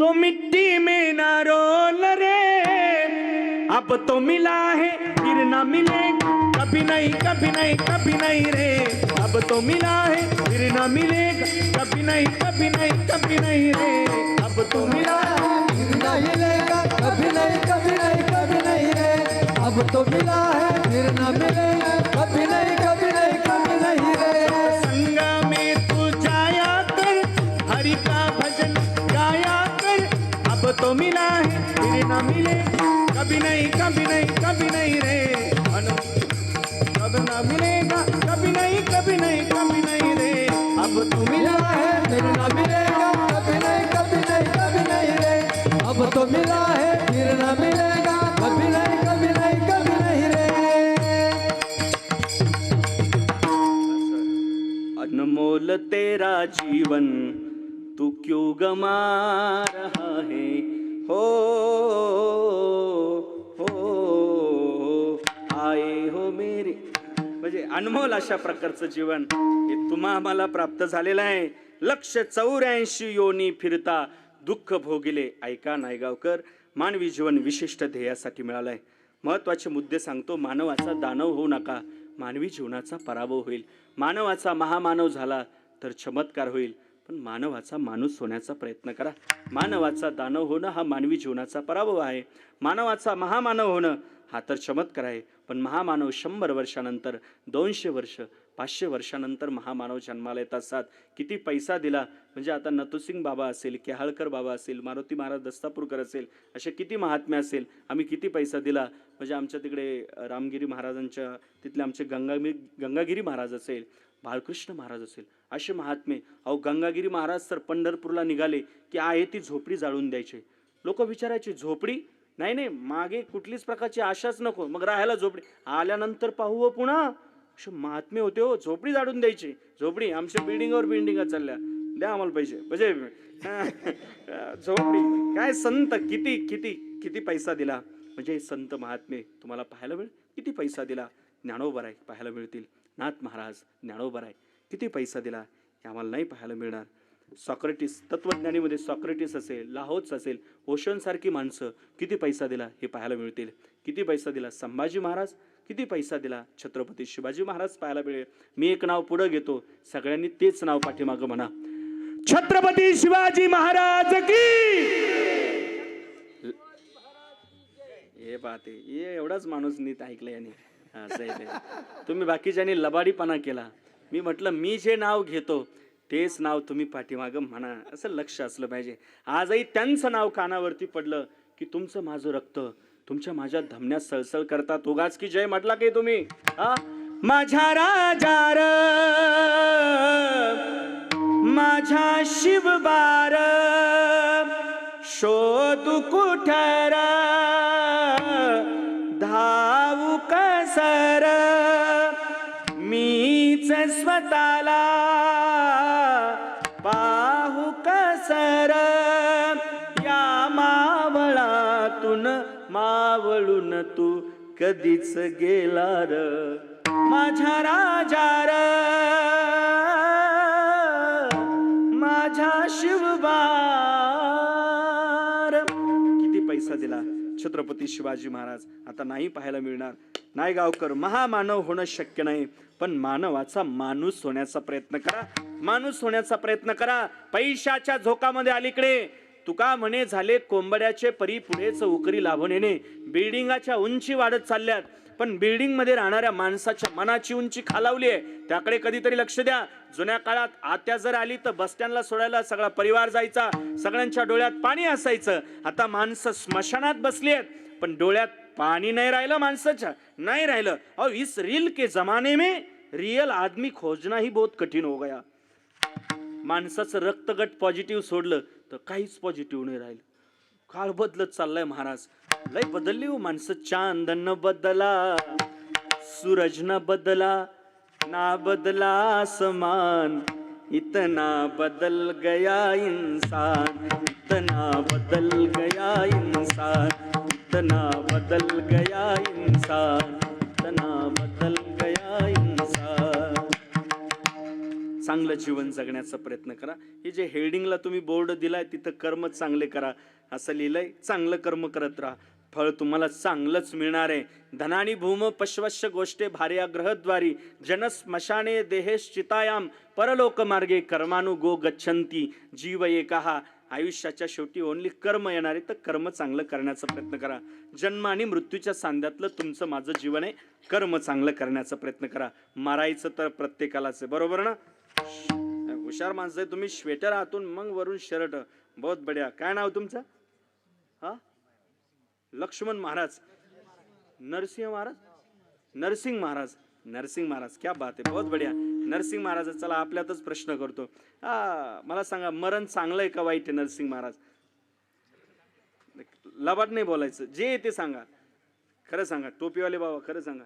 तो मिट्टी में ना रोल रे. अब तो मिला है फिर ना मिले, कभी नहीं कभी नहीं कभी नहीं रे. अब तो मिला है फिर ना मिलेगा, कभी नहीं कभी नहीं कभी नहीं रे. अब तो मिला है फिर ना मिलेगा, कभी नहीं कभी नहीं कभी नहीं रे. अब तो मिला है फिर ना मिलेगा, कभी नहीं कभी नहीं कभी नहीं रे. संगा में तू जाया कर, हरि का भजन गाया कर. अब तो मिला है फिर ना मिले, कभी नहीं कभी नहीं कभी नहीं रे. कब ना मिलेगा, कभी नहीं कभी नहीं कभी नहीं रे. अब तो मिला है फिर ना मिलेगा, कभी नहीं कभी नहीं कभी नहीं रे. अब तो मिला है फिर ना मिलेगा, कभी नहीं कभी नहीं कभी नहीं रे. अनमोल तेरा जीवन तू क्यों गमा रहा है. हो आए हो मेरे. म्हणजे अनमोल अशा प्रकारचं जीवन हे तुम्हा आम्हाला प्राप्त झालेलं आहे. 184 योनी फिरता दुःख भोगिले. ऐका नायगावकर, मानवी जीवन विशिष्ट ध्येयासाठी मिळालंय. महत्वाचे मुद्दे सांगतो. मानवाचा दानव होऊ नका, मानवी जीवनाचा पराभव होईल. मानवाचा महामानव झाला तर चमत्कार होईल, पण मानवाचा माणूस होण्याचा प्रयत्न करा. मानवाचा दानव होणं हा मानवी जीवनाचा पराभव आहे. मानवाचा महामानव होणं हा तर चमत्कार आहे, पण महामानव 100 वर्षानंतर, 200 वर्ष, 500 वर्षानंतर महामानव जन्माला येत असतात. किती पैसा दिला, म्हणजे आता नतुसिंग बाबा असेल, केहाळकर बाबा असेल, मारुती महाराज दस्तापूरकर असेल, असे किती महात्मे असेल. आम्ही किती पैसा दिला, म्हणजे आमच्या तिकडे रामगिरी महाराजांच्या तिथले आमचे गंगागिरी महाराज असेल, बाळकृष्ण महाराज असेल, असे महात्मे. अहो, गंगागिरी महाराज तर पंढरपूरला निघाले की आहे ती झोपडी जाळून द्यायचे. लोक विचारायचे, झोपडी? नाही नाही, मागे कुठलीच प्रकारची आशाच नको, मग राहायला झोपडी, आल्यानंतर पाहू पुन्हा. असे महात्मे होते हो. झोपडी जाळून द्यायची. झोपडी आमच्या बिल्डिंगवर बिल्डिंगा चालल्या. द्या आम्हाला पैसे म्हणजे झोपडी काय संत किती किती किती पैसा दिला म्हणजे संत महात्मे तुम्हाला पाहायला मिळेल. किती पैसा दिला ज्ञानोबराय पाहायला मिळतील. नाथ महाराज ज्ञानोबराय किती पैसा दिला हे आम्हाला नाही पाहायला मिळणार. सॉक्रेटिस तत्वज्ञानीमध्ये सॉक्रेटिस असेल, लाहोच असेल, ओशोंसारखी माणसं किती पैसा दिला हे पाहायला मिळतील. किती पैसा दिला संभाजी महाराज, किती पैसा दिला छत्रपती शिवाजी महाराज पाहायला मिळेल. मी एक नाव पुढे घेतो, सगळ्यांनी तेच नाव पाठीमागं म्हणा, छत्रपती शिवाजी महाराज की. हे पाहते हे एवढाच माणूस नीट ऐकलं याने. असं आहे ते. तुम्ही बाकीच्यांनी लबाडीपणा केला. मी म्हटलं मी जे नाव घेतो तेच नाव तुम्ही पाठीमागं म्हणा, असं लक्ष असलं पाहिजे. आजही त्यांचं नाव कानावरती पडलं की तुमचं माझं रक्त तुमच्या माझ्या धमन्यात सळसळ करतात. उगाच की जय म्हटला की तुम्ही. हा माझ्या राजार माझ्या शिवबार शोधू कुठर धावू कसर मीच स्वतःला पाहू कसर या मावळातून मावळून तू कधीच गेला र माझ्या राजार माझ्या शिवबार. किती पैसा दिला छत्रपती शिवाजी महाराज आता नाही पाहायला मिळणार. नाही गावकर, महामानव होणं शक्य नाही, पण मानवाचा माणूस होण्याचा प्रयत्न करा. माणूस होण्याचा प्रयत्न करा. पैशाच्या झोकामध्ये अलीकडे तुका म्हणे झाले कोंबड्याचे परी पुढेच उकरी लाभून येणे. बिल्डिंगाच्या उंची वाढत चालल्यात, पण बिल्डिंग मध्ये राहणाऱ्या माणसाच्या मनाची उंची खालावली आहे. त्याकडे कधीतरी लक्ष द्या. जुन्या काळात आत्या जर आली तर बस स्टँडला सोडायला सगळा परिवार जायचा, सगळ्यांच्या डोळ्यात पाणी असायचं. आता माणसं स्मशानात बसली आहेत, पण डोळ्यात पाणी नाही राहिलं माणसाच्या, नाही राहिलं. और इस रील के जमाने में रियल आदमी खोजना ही बहुत कठीण हो गया. माणसाचं रक्तगट पॉझिटिव्ह सोडलं तर काहीच पॉझिटिव्ह नाही राहिलं. काळ बदलत चाललाय महाराज, लय बदलली हो माणसं. चांद न बदला, सूरज न बदला, ना बदला आसमान, इतना बदल गया इंसान, इतना बदल गया इंसान, इतना बदल गया इंसान, इतना बदल गया इंसान. चांगलं जीवन जगण्याचा प्रयत्न करा. हे जे हेडिंगला तुम्ही बोर्ड दिलाय तिथं कर्म चांगले करा असं लिहिलंय. चांगलं कर्म करत राहा, फळ तुम्हाला चांगलंच मिळणार आहे. धनानी भूम पश्वश्य गोष्टे भार्या ग्रहद्वारी जनस्मशाने देहेश्चितायाम परलोक मार्गे कर्मानु गो गच्छन्ति जीव एकाहा. आयुष्याच्या शेवटी ओनली कर्म येणार आहे, तर कर्म चांगलं करण्याचा प्रयत्न करा. जन्म आणि मृत्यूच्या सांध्यातलं तुमचं माझं जीवन आहे. कर्म चांगलं करण्याचा प्रयत्न करा. मारायचं तर प्रत्येकालाच आहे, बरोबर ना. हुशार माणसं आहे तुम्ही. श्वेटर आतून मग वरून शर्ट, बहुत बढिया. काय नाव तुमचं? हा लक्ष्मण महाराज, नरसिंह महाराज, नरसिंग महाराज, नरसिंग महाराज, क्या बात आहे, बहुत बढिया. नरसिंग महाराज, चला आपल्यातच प्रश्न करतो. मला सांगा, मरण चांगलं आहे का वाईट आहे? नरसिंग महाराज, लबाड नाही बोलायचं, जे ते सांगा, खरं सांगा. टोपीवाले बाबा खरं सांगा.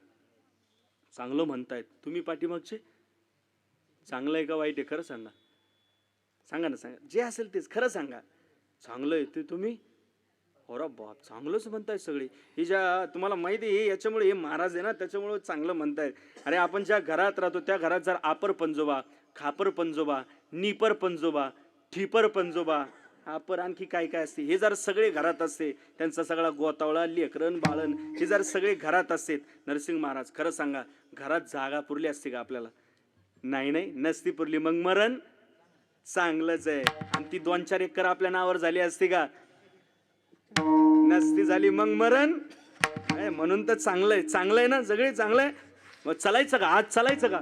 चांगलं म्हणतायत तुम्ही पाठीमागचे, चांगलं आहे का वाईट आहे? खरं सांगा, सांगा ना, सांगा. जे असेल तेच खरं सांगा. चांगलं आहे ते तुम्ही, अरे बाप, चांगलंच म्हणताय सगळे. हे ज्या तुम्हाला माहिती आहे, याच्यामुळे हे महाराज आहे ना, त्याच्यामुळे चांगलं म्हणतायत. अरे आपण ज्या घरात राहतो त्या घरात जर आपर पंजोबा, खापर पंजोबा, निपर पंजोबा, ठिपर पंजोबा, आपर आणखी काय काय असते, हे जर सगळे घरात असते, त्यांचा सगळा गोतावळा, लेकरण बाळण, हे जर सगळे घरात असते, नरसिंह महाराज खरं सांगा, घरात जागा पुरली असते का आपल्याला? नाही नाही, नसती पुरली. मग मरण चांगलंच आहे. आणि ती 2-4 एकर आपल्या नावावर झाली असती का? नसती झाली. मग मरण म्हणून तर चांगलंय. चांगलं आहे ना, सगळे चांगलं आहे. मग चालायचं का? आज चालायचं का?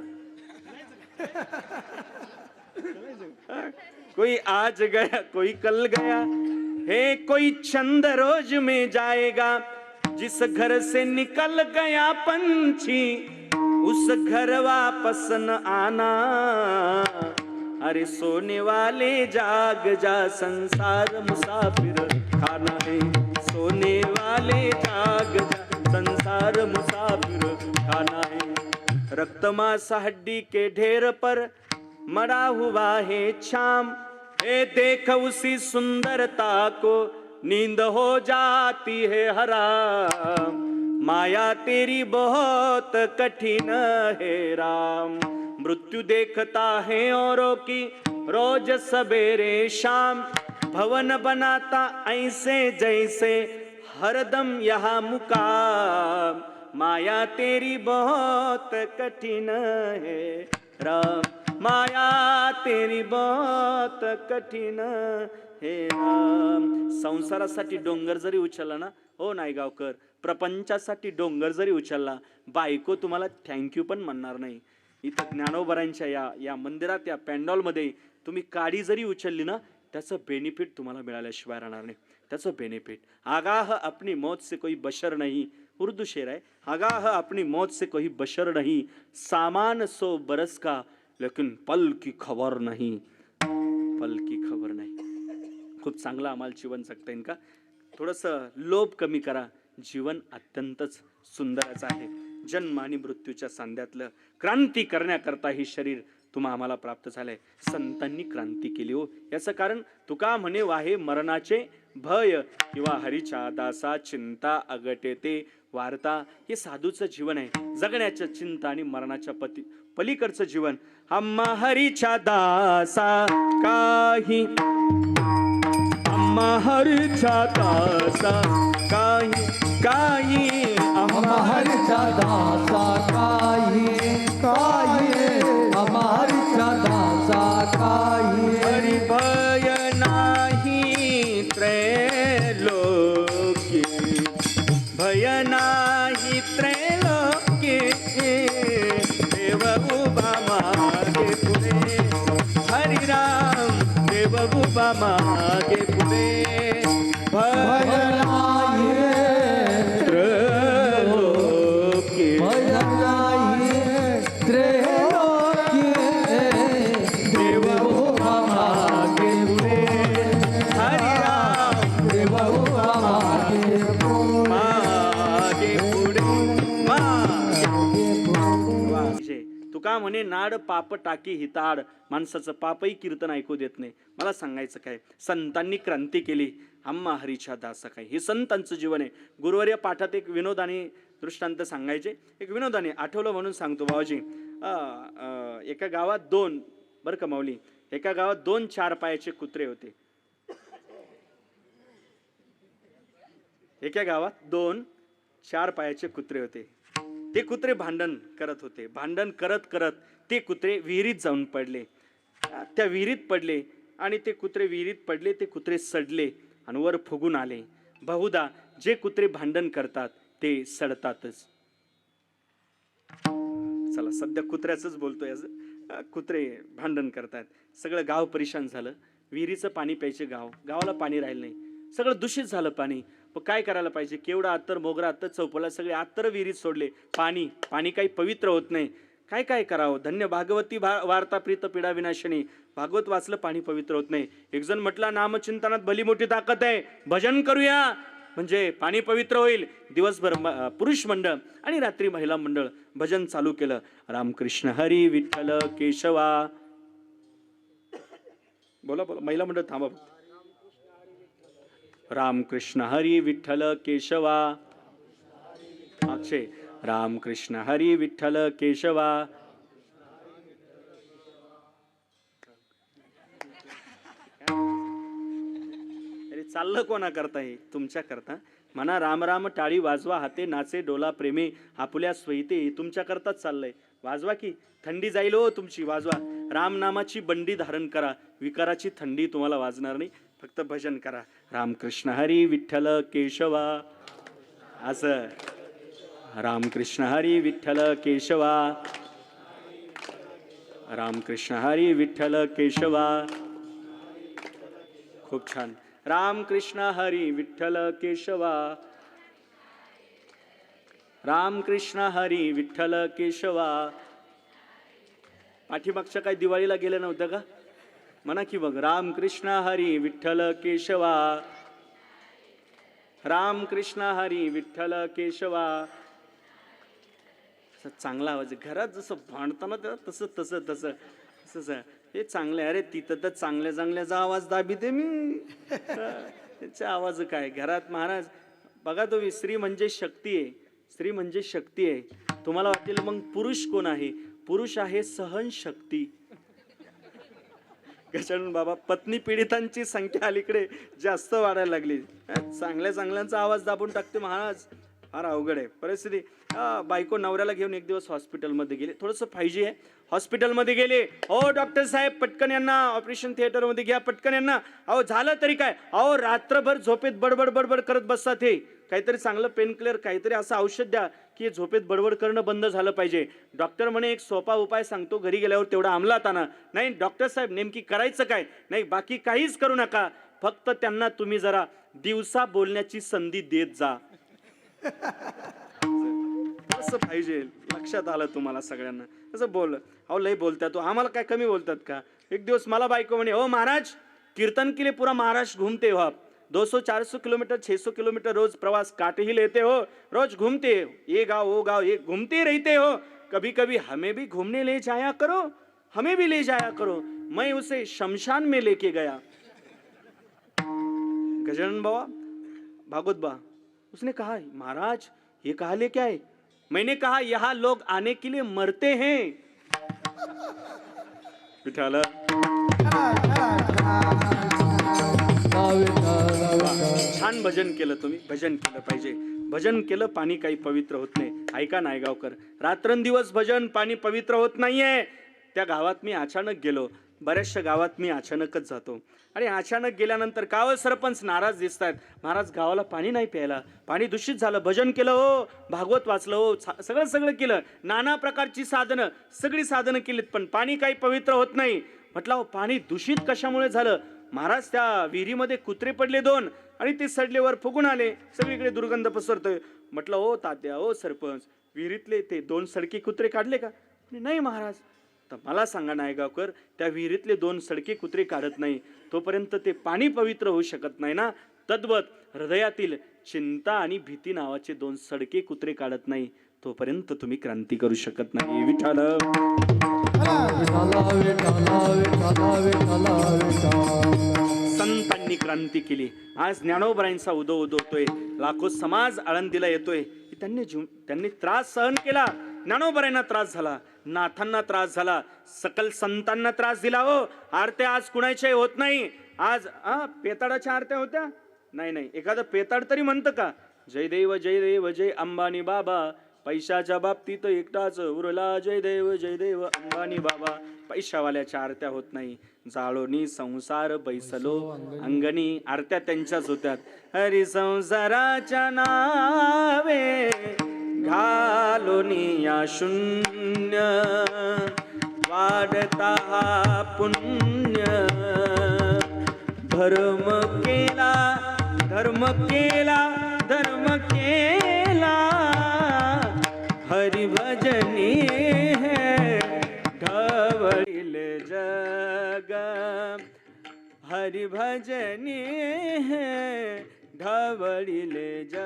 कोई आज गया कोई कल गया है, कोई चंद रोज में जाएगा. जिस घर से निकल गया पंछी उस घर वापस न आना. अरे सोने वाले जाग जा, संसार मुसाफिर खाना है. सोने वाले जाग जा, संसार मुसाफिर खाना है. रक्त मांस हड्डी के ढेर पर मरा हुआ है शाम, ए देख उसी सुंदरता को नींद हो जाती है हराम। माया तेरी बहुत कठिन है राम। मृत्यु देखता है औरों की रोज सवेरे शाम, भवन बनाता ऐसे जैसे हरदम यहाँ मुकाम। माया तेरी बहुत कठिन है राम, माया तेरी बहुत कठीण हे राम। संसारासाठी डोंगर जरी उचलला ना हो नायगावकर, प्रपंचासाठी डोंगर जरी उचलला, बायको तुम्हाला थँक्यू पण म्हणणार नाही. इथं ज्ञानोबरांच्या या मंदिरात या पॅन्डॉलमध्ये तुम्ही काडी जरी उचलली ना, त्याचं बेनिफिट तुम्हाला मिळाल्याशिवाय राहणार नाही. त्याचं बेनिफिट. आगाह अपनी मौत से कोई बशर नहीं, उर्दू शेर आहे. आगाह अपनी मौत से कोई बशर नहीं, सामान 100 बरस का लेकिन पल की खबर नहीं, पल की खबर नाही. खूप चांगलं आम्हाला जीवन जगता येईल का? थोडंसं लोभ कमी करा. जीवन अत्यंतच सुंदरच आहे. जन्म आणि मृत्यूच्या सांध्यातलं क्रांती करण्याकरता ही शरीर तुम्हा आम्हाला प्राप्त झालंय. संतांनी क्रांती केली हो. याचं कारण तुका म्हणे वाहे मरणाचे भय, किंवा हरीच्या दासा चिंता अगटे ते वार्ता. हे साधूचं जीवन आहे, जगण्याच्या चिंता आणि मरणाच्या पलीकडचं जीवन. आम्हा हरीच्या दासा काही, आम्हा हरीच्या दासा काही काही, आम्हा हरीच्या दासा काही काही, आम्हा हरीच्या दासा काही. हरी भय नाही त्रैलोकी, भय नाही त्रैलोकी. देव उभा मागे पुढे, हरिराम देव उभा मागे पुढे. भय नाही त्रैलोकी, भय नाही त्रैलोकी. देव उभा मागे पुढे, हरिराम देव उभा मागे मागे पुढे मागे. तुका म्हणे नाड पाप टाकी हिताड, माणसाचं पापही कीर्तन ऐकू देत नाही. मला सांगायचं काय, संतांनी क्रांती केली. आम्हा हरीच्या दासा काय, हे संतांचं जीवन आहे. गुरुवर्य पाठात एक विनोदाने दृष्टांत सांगायचे. एक विनोदाने आठवलं म्हणून सांगतो बाबाजी. एका गावात दोन, बरं का माऊली, एका गावात 2 4 पायाचे कुत्रे होते. एका गावात 2 4 पायाचे कुत्रे होते. ते कुत्रे भांडण करत होते. भांडण करत करत ते कुत्रे विहिरीत जाऊन पडले. त्या विहिरीत पडले आणि ते कुत्रे विहिरीत पडले. ते कुत्रे सडले आणि वर फुगून आले. बहुधा जे कुत्रे भांडण करतात ते सडतातच. चला सध्या कुत्र्याचंच बोलतोय. आज कुत्रे भांडण करतात. सगळं गाव परेशान झालं. विहिरीचं पाणी प्यायचे गावाला पाणी राहिलं नाही. सगळं दूषित झालं पाणी. पण काय करायला पाहिजे? केवढा अत्तर मोगरा अत्तर चौपला सगळे अत्तर विहिरीत सोडले. पाणी काही पवित्र होत नाही. काय करावं? धन्य भागवती वार्ता प्रीत पिडा विनाशिनी. भागवत वाचलं पाणी पवित्र होत नाही. एक जण म्हटला नामचिंतनात भली मोठी ताकद आहे, भजन करूया म्हणजे पाणी पवित्र होईल. दिवसभर पुरुष मंडळ आणि रात्री महिला मंडळ भजन चालू केलं. रामकृष्ण हरी विठ्ठल केशवा. बोला महिला मंडळ थांबा. रामकृष्ण हरी विठ्ठल केशवा. अक्षय रामकृष्ण हरी विठ्ठल केशवा. अरे चाललं कोणा करता? हे तुमच्या करता. म्हणा राम राम टाळी वाजवा, हाते नाचे डोला प्रेमे आपुल्या स्वहिते. तुमच्या करताच चाललंय. वाजवा की थंडी जाईल हो तुमची. वाजवा. राम नामाची बंडी धारण करा. विकाराची थंडी तुम्हाला वाजणार नाही. फक्त भजन करा. रामकृष्ण हरी विठ्ठल केशवा. असं रामकृष्ण हरी विठ्ठल केशवा. रामकृष्ण हरी विठ्ठल केशवा. खूप छान. रामकृष्ण हरी विठ्ठल केशवा. रामकृष्ण हरी विठ्ठल केशवा. पाठीमागच्या काय दिवाळीला गेलं नव्हतं का? म्हणा की बघ. रामकृष्ण हरी विठ्ठल केशवा. रामकृष्ण हरी विठ्ठल केशवा. चांगला आवाज. घरात जसं भांडताना तसं तसं तसं हे चांगलं आहे. अरे तिथं तर चांगल्या चांगल्याचा आवाज दाबीते मी. त्याचा आवाज काय घरात महाराज. बघा तो स्त्री म्हणजे शक्ती आहे. स्त्री म्हणजे शक्ती आहे. तुम्हाला वाटेल मग पुरुष कोण आहे? पुरुष आहे सहनशक्ती. गजानन बाबा, पत्नी पीडितांची संख्या अलीकडे जास्त वाढायला लागली. चांगल्या चांगल्यांचा आवाज दाबून टाकते महाराज. फार अवघड आहे परिस्थिती. बायको नवऱ्याला घेऊन एक दिवस हॉस्पिटलमध्ये गेले. थोडंसं फायजी आहे. हॉस्पिटलमध्ये गेले. हो डॉक्टर साहेब पटकन यांना ऑपरेशन थिएटरमध्ये घ्या, पटकन यांना. अहो झालं तरी काय? अहो रात्रभर झोपेत बडबड बडबड करत बसतात. हे काहीतरी चांगलं पेन किलर, काहीतरी असं औषध द्या की झोपेत बडबड करणं बंद झालं पाहिजे. डॉक्टर म्हणे एक सोपा उपाय सांगतो, घरी गेल्यावर तेवढा अंमलात आणा. नाही डॉक्टर साहेब नेमकी करायचं काय? नाही बाकी काहीच करू नका, फक्त त्यांना तुम्ही जरा दिवसा बोलण्याची संधी देत जा. असं पाहिजे. लक्षात आलं तुम्हाला सगळ्यांना? असं बोल. अहो लय बोलतात तो, आम्हाला काय कमी बोलतात का? एक दिवस मला बायको म्हणे, हो महाराज कीर्तन के लिए पूरा महाराष्ट्र घूमते हो आप, 200-400 किलोमीटर 600 किलोमीटर रोज प्रवास काट ही लेते हो, रोज घूमते हो, ये गाँव वो गाँव ये घूमते रहते हो, कभी कभी हमें भी घूमने ले जाया करो, हमें भी ले जाया करो. मैं उसे शमशान में लेके गया. गजानन बाबा भागवत बा, उसने कहा महाराज ये कहा लेके आए? मैंने कहा यहाँ लोग आने के लिए मरते हैं. विठाला छान भजन केलं तुम्ही. भजन केलं पाहिजे. भजन केलं पाणी काही पवित्र होत नाही. ऐका नायगावकर, रात्रंदिवस भजन पाणी पवित्र होत नाहीये. त्या गावात मी अचानक गेलो. बऱ्याचशा गावात मी अचानकच जातो आणि अचानक गेल्यानंतर गाव सरपंच नाराज दिसतात. महाराज गावाला पाणी नाही प्यायला, पाणी दूषित झालं. भजन केलं हो, भागवत वाचलं हो, सगळं केलं, नाना प्रकारची साधनं, सगळी साधनं केलीत, पण पाणी काही पवित्र होत नाही. म्हटलं हो पाणी दूषित कशामुळे झालं? महाराज त्या विहिरीमध्ये कुत्रे पडले 2 आणि ते सडलेवर फुगून आले, सगळीकडे दुर्गंध पसरतोय. म्हटलं हो तात्या हो सरपंच, विहिरीतले ते 2 सडके कुत्रे काढले का? नाही महाराज. तर मला सांगा नायगावकर, त्या विहिरीतले 2 सडके कुत्रे काढत नाही तोपर्यंत ते पाणी पवित्र होऊ शकत नाही ना. तद्वत हृदयातील चिंता आणि भीती नावाचे 2 सडके कुत्रे काढत नाही तोपर्यंत तुम्ही क्रांती करू शकत नाही. विठाल संतांनी क्रांती केली. आज ज्ञानोबरायांचा उदो उदवतोय, लाखो समाज आळंदीला येतोय. त्यांनी त्रास सहन केला. ज्ञानोबरायांना त्रास झाला, नाथांना त्रास झाला, सकल संतांना त्रास दिला. हो आरत्या आज कुणाच्याही होत नाही. आज पेताडाच्या आरत्या होत्या? नाही. एखादं पेताड तरी म्हणतं का जय देव जय अंबानी बाबा? पैशाच्या बाबतीत एकटाच उरला जय देव अंबानी बाबा. पैशावाल्याच्या आरत्या होत नाही. जाळोनी संसार बैसलो अंगणी, आरत्या त्यांच्याच होत्यात. हरी संसाराच्या नावे घालोनी या शून्य, वाढता हा पुण्य. धर्म केला धर्म केला, हरि भजनी है ढवळील जग. हरि भजनी है ढवळील जग.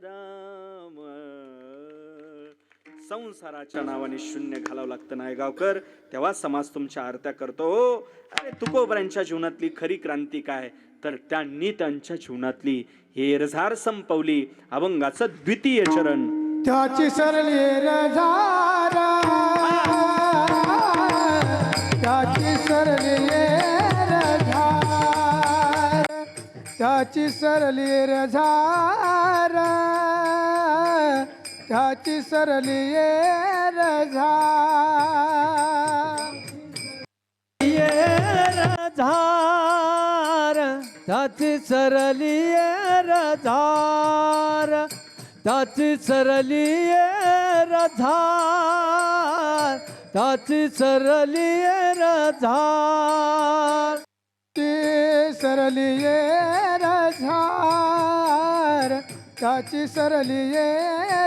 राम संसाराच्या नावाने शून्य घालावं लागतं नायगावकर, तेव्हा समाज तुमच्या आरत्या करतो. अरे तुकोबरांच्या जीवनातली खरी क्रांती काय? तर त्यांनी त्यांच्या जीवनातली हेरझार संपवली. अभंगाचं 2य चरण. त्याची सरली रझार, त्याची सरली रझार, त्याची सरली रझार, त्याची सरली रझार. रझार त्याची सरली रझार, त्याची सरली रझार, त्याची सरली रझार. ती सरली रझार, त्याची सरली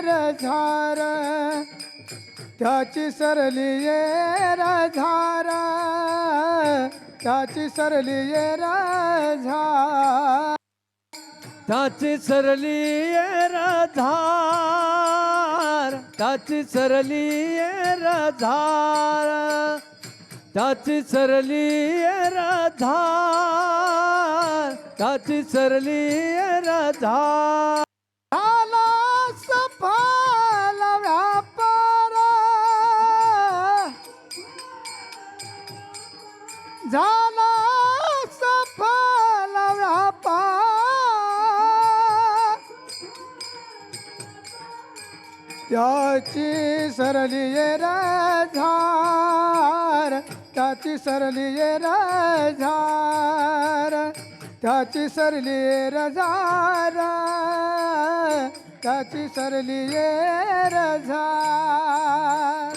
रझार, त्याची सरली रझार, त्याची सरली रझार. त्याची सरली धार, त्याची सरली धार, त्याची सरली धार, त्याची सरली धार. झाला सफल व्यापार, झाला सफल व्यापार, त्याची सरली झार, त्याची सरली झार, त्याची सरली झार, त्याची सरली झार.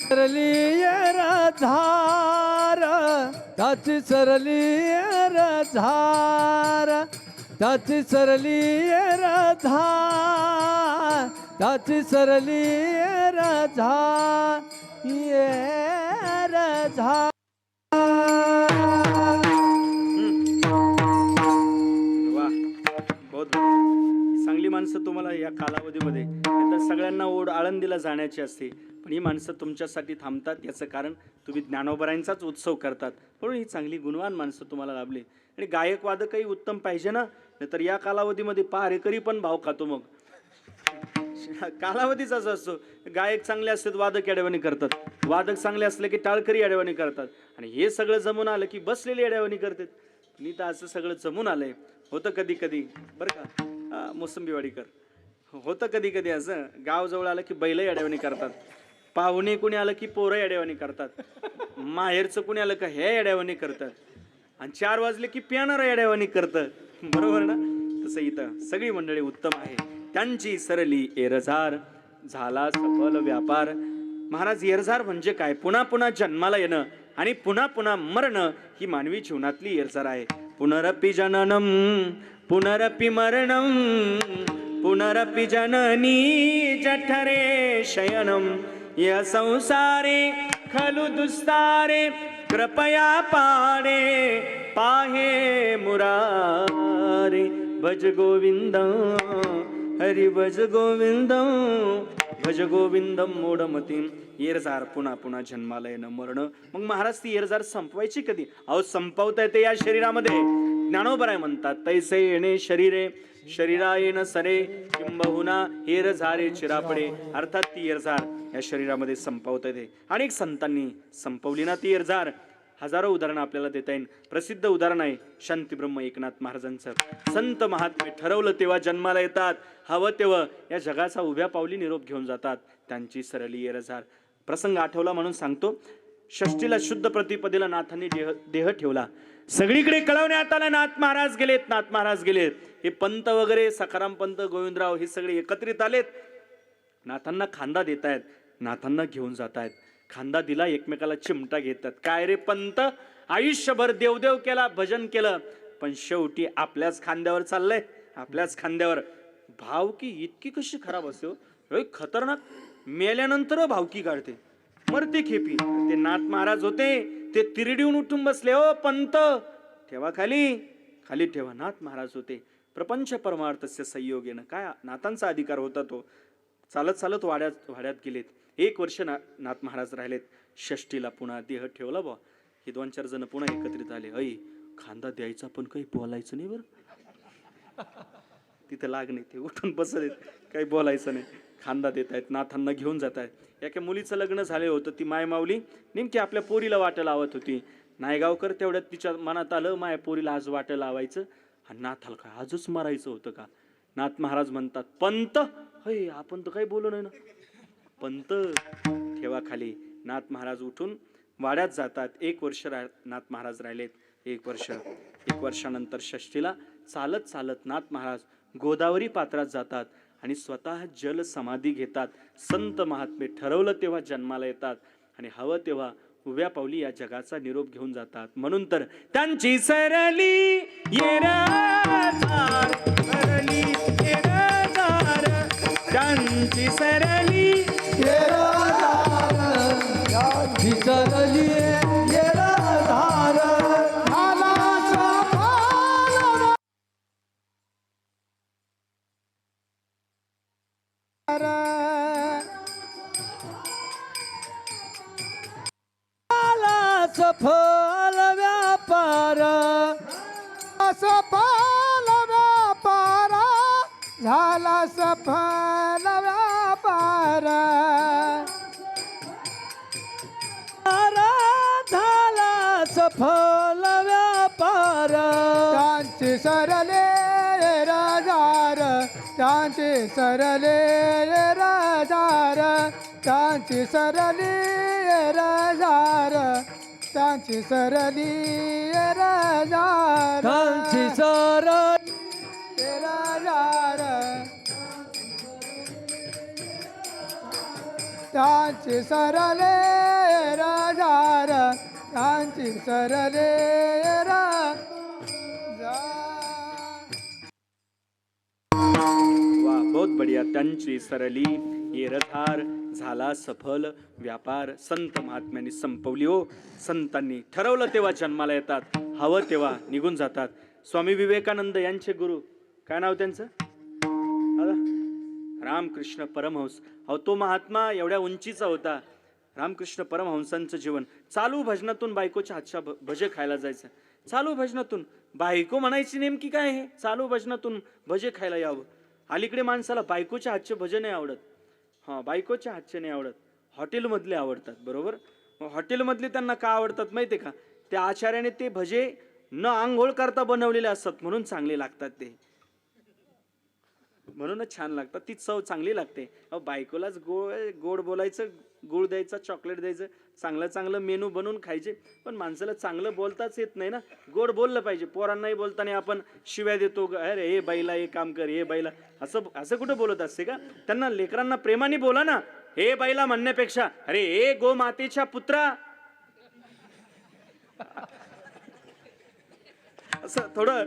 सरली धार, त्याची सरली धार, त्याची सरली धार, त्याची सरली धार, धार. वा बहुत चांगली माणसं तुम्हाला या कालावधीमध्ये नाहीतर सगळ्यांना ओढ आळंदीला जाण्याची असते, पण ही माणसं तुमच्यासाठी थांबतात. याचं कारण तुम्ही ज्ञानोबरांचाच उत्सव करतात, म्हणून ही चांगली गुणवान माणसं तुम्हाला लाभली. आणि गायक वादकही उत्तम पाहिजे ना, नाहीतर या कालावधीमध्ये पहारेकरी पण भाव खातो. मग कालावधीच असं असतो, गायक चांगले असतात वादक येड्यावानी करतात, वादक चांगले असले की टाळकरी येड्यावानी करतात, आणि हे सगळं जमून आलं की बसलेली येड्यावानी करतात. मी तर असं सगळं जमून आलंय. होतं कधी कधी बरं का मोसंबीवाडीकर, होतं कधी कधी असं गाव जवळ आलं की बैल येड्यावानी करतात, पाहुणे कुणी आलं की पोरं येड्यावानी करतात, माहेरचं कुणी आलं का हे येड्यावानी करतात, आणि 4 वाजले की पियानार येड्यावानी करतं. बरोबर ना? तसं इथं सगळी मंडळी उत्तम आहे. त्यांची सरली एरझार, झाला सफल व्यापार. महाराज, एरझार म्हणजे काय? पुन्हा पुन्हा जन्माला येणं आणि पुन्हा पुन्हा मरणं ही मानवी जीवनातली एरझार आहे. पुनरपि जननम पुनरपि मरणम पुनरपि जननी जठरे शयनम या संसारे खलु दुस्तारे कृपया पाडे पाहे मुरारे भज गोविंद हरि भज गोविंद भज गोविंदम मूढमतीम. एरझार पुन्हा पुन्हा जन्माला येणं मरणं. मग महाराज ती एरझार संपवायची कधी? अहो संपवता येते या शरीरामध्ये. ज्ञानोबराय म्हणतात, तैसे येणे शरीरे शरीरा येणं सरे किंबहुना एरझारे चिरापडे. अर्थात ती एरझार या शरीरामध्ये संपवता येते. अनेक संतांनी संपवली ना ती एरझार. हजारो उदाहरणं आपल्याला देता येईल. प्रसिद्ध उदाहरण आहे शांतीब्रह्म एकनाथ महाराजांचं. संत महात्मे ठरवलं तेव्हा जन्माला येतात, हवं तेव्हा या जगाचा उभ्या पावली निरोप घेऊन जातात. त्यांची सरली एरझार. प्रसंग आठवला म्हणून सांगतो. षष्टीला शुद्ध प्रतिपदेला नाथांनी देह ठेवला. सगळीकडे कळवण्यात आलं नाथ महाराज गेलेत, नाथ महाराज गेलेत. हे पंत वगैरे सखाराम पंत, गोविंदराव हे सगळे एकत्रित आलेत. नाथांना खांदा देत आहेत, नाथांना घेऊन जात आहेत. खांदा दिला, एकमेकाला चिमटा घेतात. काय रे पंत, आयुष्यभर देवदेव केला, भजन केलं, पण शेवटी आपल्याच खांद्यावर चाललंय, आपल्याच खांद्यावर. भावकी इतकी कशी खराब असते हो, खतरनाक. मेल्यानंतर भावकी काढते, मरते खेपी. ते नाथ महाराज होते, ते तिरडीहून उठून बसले. ओ पंत ठेवा खाली, खाली ठेवा. नाथ महाराज होते. प्रपंच परमार्थस्य संयोगेनं. काय नाथांचा अधिकार होता तो. चालत चालत वाड्यात गेलेत. 1 वर्ष नाथ महाराज राहिलेत. षष्टीला पुन्हा देह ठेवला बा. हे 2-4 जण पुन्हा एकत्रित आले. ऐ खांदा द्यायचा पण काही बोलायचं नाही बरं. तिथे लाग नाही, ते उठून बसत, काही बोलायचं नाही. खांदा देत आहेत, नाथांना घेऊन जात आहेत. एका मुलीचं लग्न झालं होतं. ती मायमाऊली नेमकी आपल्या पोरीला वाटं लावत होती. नायगावकर तेवढ्यात तिच्या मनात आलं, माया पोरीला आज वाटं लावायचं. आणि नाथाला काय आजच मारायचं होतं का? नाथ महाराज म्हणतात, पंत हे आपण तर काही बोलू नाही ना. पंत ठेवा खाली. नाथ महाराज उठून वाड्यात जातात. 1 वर्ष नाथ महाराज राहिलेत. 1 वर्ष. 1 वर्षानंतर षष्टीला चालत चालत नाथ महाराज गोदावरी पात्रात जातात आणि स्वतः जल समाधी घेतात. संत महात्मे ठरवलं तेव्हा जन्माला येतात आणि हवं तेव्हा उभ्या पावली या जगाचा निरोप घेऊन जातात. म्हणून तर त्यांची सरली एरझार, सरली एरझार, त्यांची सरली सरली एरझार. सफल व्यापार सफल व्यापार झाला सफल व्यापार झाला सफल व्यापार त्यांची सरले राजार त्यांची सरले राजार त्यांची सरली राजार त्यांची सरली राजार कांची सर राजार त्यांची सरले राजार त्यांची सरले राजार वा बहुत बढिया. त्यांची सरली येरधार झाला सफल व्यापार. संत महात्म्यांनी संपवली हो. संतांनी ठरवलं तेव्हा जन्माला येतात, हवं तेव्हा निघून जातात. स्वामी विवेकानंद यांचे गुरु, काय नाव त्यांचं? रामकृष्ण परमहंस. अहो तो महात्मा एवढ्या उंचीचा होता. रामकृष्ण परमहंसांचं जीवन चालू भजनातून बायकोच्या हातच्या भजे खायला जायचं. चालू भजनातून बायको म्हणायची नेमकी काय हे? चालू भजनातून भजे खायला यावं. अलीकडे माणसाला बायकोच्या हातचे भजे नाही आवडत. हां, बायकोच्या हातचे नाही आवडत, हॉटेलमधले आवडतात. बरोबर. मग हॉटेलमधले त्यांना का आवडतात माहिती आहे का? त्या आचार्याने ते भजे न आंघोळ करता बनवलेले असतात म्हणून चांगले लागतात ते. म्हणूनच छान लागतात. ती चव चांगली लागते. अहो बायकोलाच गोड बोलायचं, गुळ द्यायचा, चॉकलेट द्यायचं, चांगलं चांगलं मेनू बनवून खायचे. पण माणसाला चांगलं बोलताच येत नाही ना. गोड बोललं पाहिजे. पोरांनाही बोलताना आपण शिव्या देतो, अरे हे बाईला हे काम कर, हे बाईला, असं कुठं बोलत असते का? त्यांना लेकरांना प्रेमाने बोला ना. हे बाईला म्हणण्यापेक्षा अरे हे गो मातेच्या पुत्रा, असं थोडं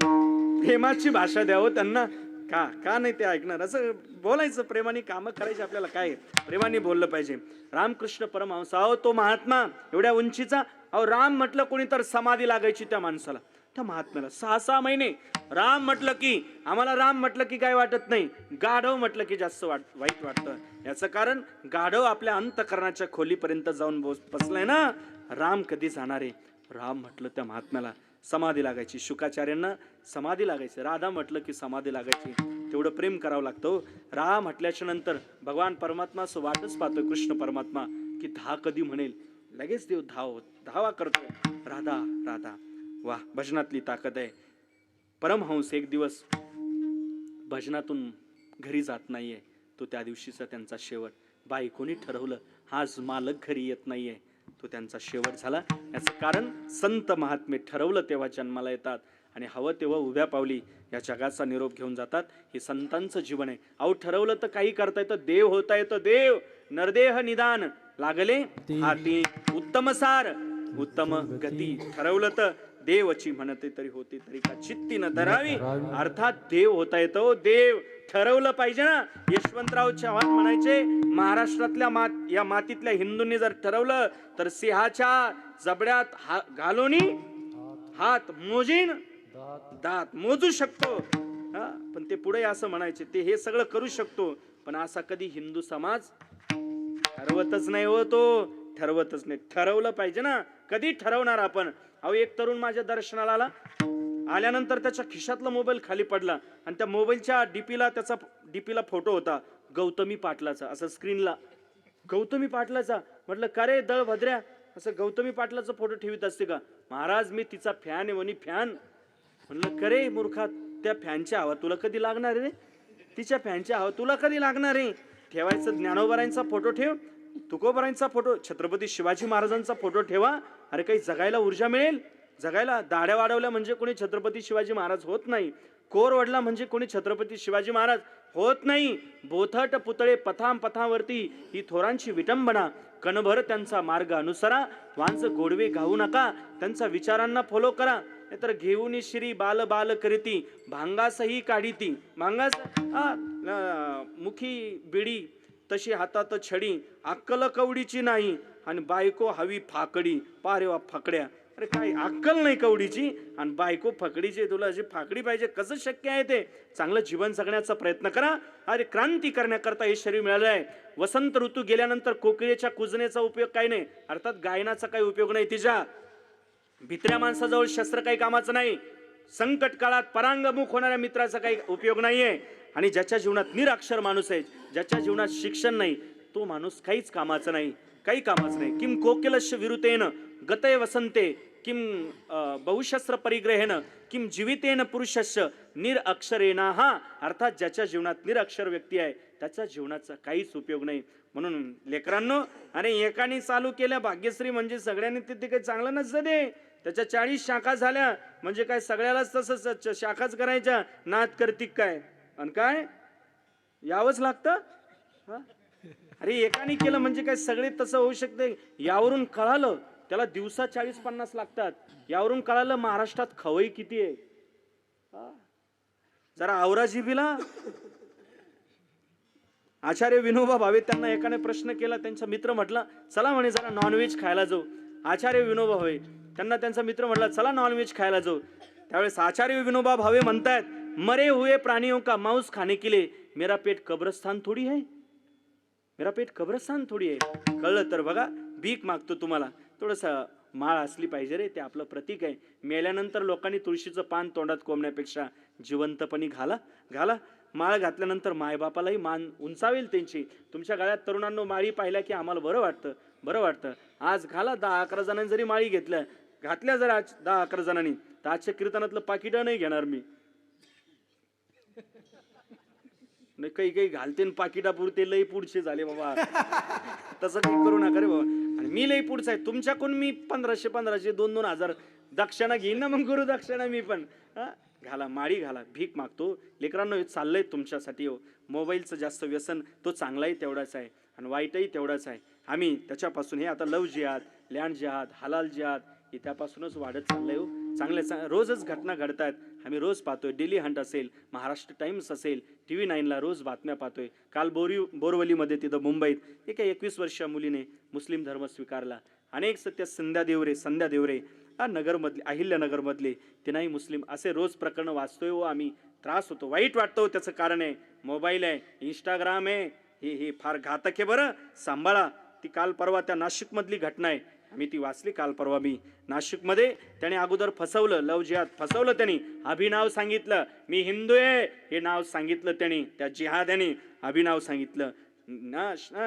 प्रेमाची भाषा द्यावं त्यांना. का नाही ते ऐकणार? असं बोलायचं, प्रेमाने कामं करायची. आपल्याला काय प्रेमाने बोललं पाहिजे. रामकृष्ण परमहंस, अहो तो महात्मा एवढ्या उंचीचा. अहो राम म्हटलं कोणी तर समाधी लागायची त्या माणसाला, त्या महात्म्याला. 6 महिने राम म्हटलं की आम्हाला, राम म्हटलं की काय वाटत नाही, गाढव म्हटलं की जास्त वाईट वाटतं. याचं कारण गाढव आपल्या अंतःकरणाच्या खोलीपर्यंत जाऊन बसलाय ना. राम कधी जाणार आहे? राम म्हटलं त्या महात्म्याला समाधी लागायची. शुकाचार्यांना समाधी लागायची. राधा म्हटलं की समाधी लागायची. तेवढं प्रेम करावं लागतं. राम म्हटल्याच्या नंतर भगवान परमात्मा असं वाटच पाहतोय, कृष्ण परमात्मा, की धा कधी म्हणेल. लगेच देव धावा करतो. राधा राधा. वा, भजनातली ताकद आहे. परमहंस एक दिवस भजनातून घरी जात नाहीये. तो त्या दिवशीचा त्यांचा शेवट. बायकोनी ठरवलं आज मालक घरी येत नाहीये, तो त्यांचा शेवट झाला. याचं कारण संत महात्मे ठरवलं तेव्हा जन्माला येतात आणि हवं तेव्हा उभ्या पावली या जगाचा निरोप घेऊन जातात. हे संतांचं जीवन आहे. अहो ठरवलं तर काही करता येतं. देव होता येतं. देव नरदेह निदान लागले हाती उत्तम सार उत्तम गती. ठरवलं तर देवची म्हणते तरी होते तरी का चित्ती न धरावी. अर्थात देव होता येतो. देव ठरवलं पाहिजे ना. यशवंतराव चव्हाण म्हणायचे, महाराष्ट्रातल्या या मातीतल्या हिंदूंनी जर ठरवलं तर सिंहाच्या जबड्यात घालून हात मोजीन दात मोजू शकतो. पण ते पुढे असं म्हणायचे, ते हे सगळं करू शकतो पण असा कधी हिंदू समाज ठरवतच नाही. हो तो ठरवतच नाही. ठरवलं पाहिजे ना. कधी ठरवणार आपण? अहो एक तरुण माझ्या दर्शनाला आला. आल्यानंतर त्याच्या खिशातला मोबाईल खाली पडला आणि त्या मोबाईलच्या त्याचा डीपीला फोटो होता गौतमी पाटलाचा. असं स्क्रीनला गौतमी पाटलाचा. म्हटलं का रे दळ भद्र्या, असं गौतमी पाटलाचा फोटो ठेवीत असते का? महाराज मी तिचा फॅन आहे म्हणे. फॅन. म्हणलं करे मूर्खा, त्या फॅनच्या हवा तुला कधी लागणार रे? तिच्या फॅनच्या हवा तुला कधी लागणार रे? ठेवायचं ज्ञानोबारांचा फोटो ठेव, तुकोबारांचा फोटो, छत्रपती शिवाजी महाराजांचा फोटो ठेवा. अरे काही जगायला ऊर्जा मिळेल. जगायला दाढ्या वाढवल्या म्हणजे कोणी छत्रपती शिवाजी महाराज होत नाही. कोर वडला म्हणजे कोणी छत्रपती शिवाजी महाराज होत नाही. बोथट पुतळे पथावरती ही थोरांची विटंबना. कणभर त्यांचा मार्ग अनुसरा. वांच गोडवे गाऊ नका. त्यांचा विचारांना फॉलो करा. नाहीतर घेऊन श्री बाल बाल करीती भांगासही काढीती. भांगास मुखी बिडी तशी हातात छडी. अक्कल कवडीची नाही आणि बायको हवी फाकडी. पारे वा फाकड्या. अरे काय अक्कल नाही कवडीची आणि बायको फकडीची. तुला अशी फाकडी पाहिजे? कसं शक्य आहे ते? चांगलं जीवन जगण्याचा प्रयत्न करा. अरे क्रांती करण्याकरता हे शरीर मिळालं आहे. वसंत ऋतू गेल्यानंतर कोकिळेच्या कुजण्याचा उपयोग काही नाही. अर्थात गायनाचा काही उपयोग नाही तिच्या. भित्र्या माणसाजवळ शस्त्र काही कामाचं नाही. संकट काळात परांगमुख होणाऱ्या मित्राचा काही उपयोग नाहीये. आणि ज्याच्या जीवनात निरक्षर माणूस आहे, ज्याच्या जीवनात शिक्षण नाही, तो माणूस काहीच कामाचा नाही, काही कामाचं नाही. किम कोकिलस्य विरुतेन गतय वसंते किम बहुशस्त्र परिग्रहेन किम जीवितेन पुरुषस्य निरक्षरेण. हा अर्थात ज्याच्या जीवनात निरक्षर व्यक्ती आहे त्याच्या जीवनाचा काहीच उपयोग नाही. म्हणून लेकरांनो, आणि एकाने चालू केल्या भाग्यश्री म्हणजे सगळ्यांनी ते काही चांगलं नसतं ते. त्याच्या 40 शाखा झाल्या म्हणजे काय सगळ्यालाच तसंच शाखाच करायच्या, नाद करतिक काय आणि काय यावंच लागतं. अरे एकाने केलं म्हणजे काय सगळे तसं होऊ शकते. यावरून कळालं त्याला दिवसा 40-50 लागतात. यावरून कळालं महाराष्ट्रात खवई किती आहे. जरा आवरा जिभीला. आचार्य विनोबा भावे त्यांना एकाने प्रश्न केला. त्यांचा मित्र म्हटला चला म्हणे जरा नॉनव्हेज खायला जाऊ. आचार्य विनोबा भावे त्यांना त्यांचा मित्र म्हटला चला नॉनव्हेज खायला जाऊ. त्यावेळेस आचार्य विनोबा भावे म्हणतायत मरे हुए प्राणियों का मांस खाने के लिए मेरा पेट कब्रस्तान थोडी है, मेरा पेट कब्रस्तान थोडी आहे. कळलं तर बघा, भीक मागतो तुम्हाला. थोडंसं माळ असली पाहिजे रे, ते आपलं प्रतीक आहे. मेल्यानंतर लोकांनी तुळशीचं पान तोंडात कोंबण्यापेक्षा जिवंतपणी घाला. माळ घातल्यानंतर मायबापालाही मान उंचावेल त्यांची. तुमच्या गळ्यात तरुणांनो माळी पाहिल्या की आम्हाला बरं वाटतं. आज घाला. 10-11 जणांनी जरी माळी घातल्या जर आज 10-11 जणांनी, तर आजच्या कीर्तनातलं पाकिट नाही घेणार मी. नाही काही घालते पाकिटापुरते लई पुढचे झाले बाबा. तसं काही करू नका रे बाबा. आणि मी लई पुढचा आहे तुमच्याकडून. मी 1500 2,000 दक्षिणा घेईन ना, मग गुरु दक्षिणा मी पण. घाला माळी घाला. भीक मागतो लेकरांनो. हे चाललंय तुमच्यासाठी हो. मोबाईलचं जास्त व्यसन तो चांगलाही तेवढाच आहे आणि वाईटही तेवढाच आहे. आम्ही त्याच्यापासून हे आता लव जिहाद, लँड जिहाद, हलाल जिहाद हे त्यापासूनच वाढत चाललंय हो. रोजच घटना घडतात. आम्ही रोज पाहतोय. डेली हंट असेल, महाराष्ट्र टाइम्स असेल, TV 9ला रोज बातम्या पाहतोय. काल बोरवलीमध्ये तिथं मुंबईत एका 21 वर्षीय मुलीने मुस्लिम धर्म स्वीकारला. अनेक सत्य संध्या देवरे नगरमधले, अहिल्यानगरमधले, तिनाही मुस्लिम. असे रोज प्रकरण वाचतोय हो आम्ही. त्रास होतो, वाईट वाटतो. त्याचं कारण आहे मोबाईल आहे, इंस्टाग्राम आहे. हे फार घातक आहे बरं, सांभाळा. ती काल परवा त्या नाशिकमधली घटना आहे. आम्ही ती वाचली काल परवा. मी नाशिकमध्ये त्याने अगोदर फसवलं, लव जिहाद फसवलं. त्यांनी अभिनाव सांगितलं मी हिंदू आहे हे नाव सांगितलं. त्यांनी त्या जिहाद्याने अभिनाव सांगितलं.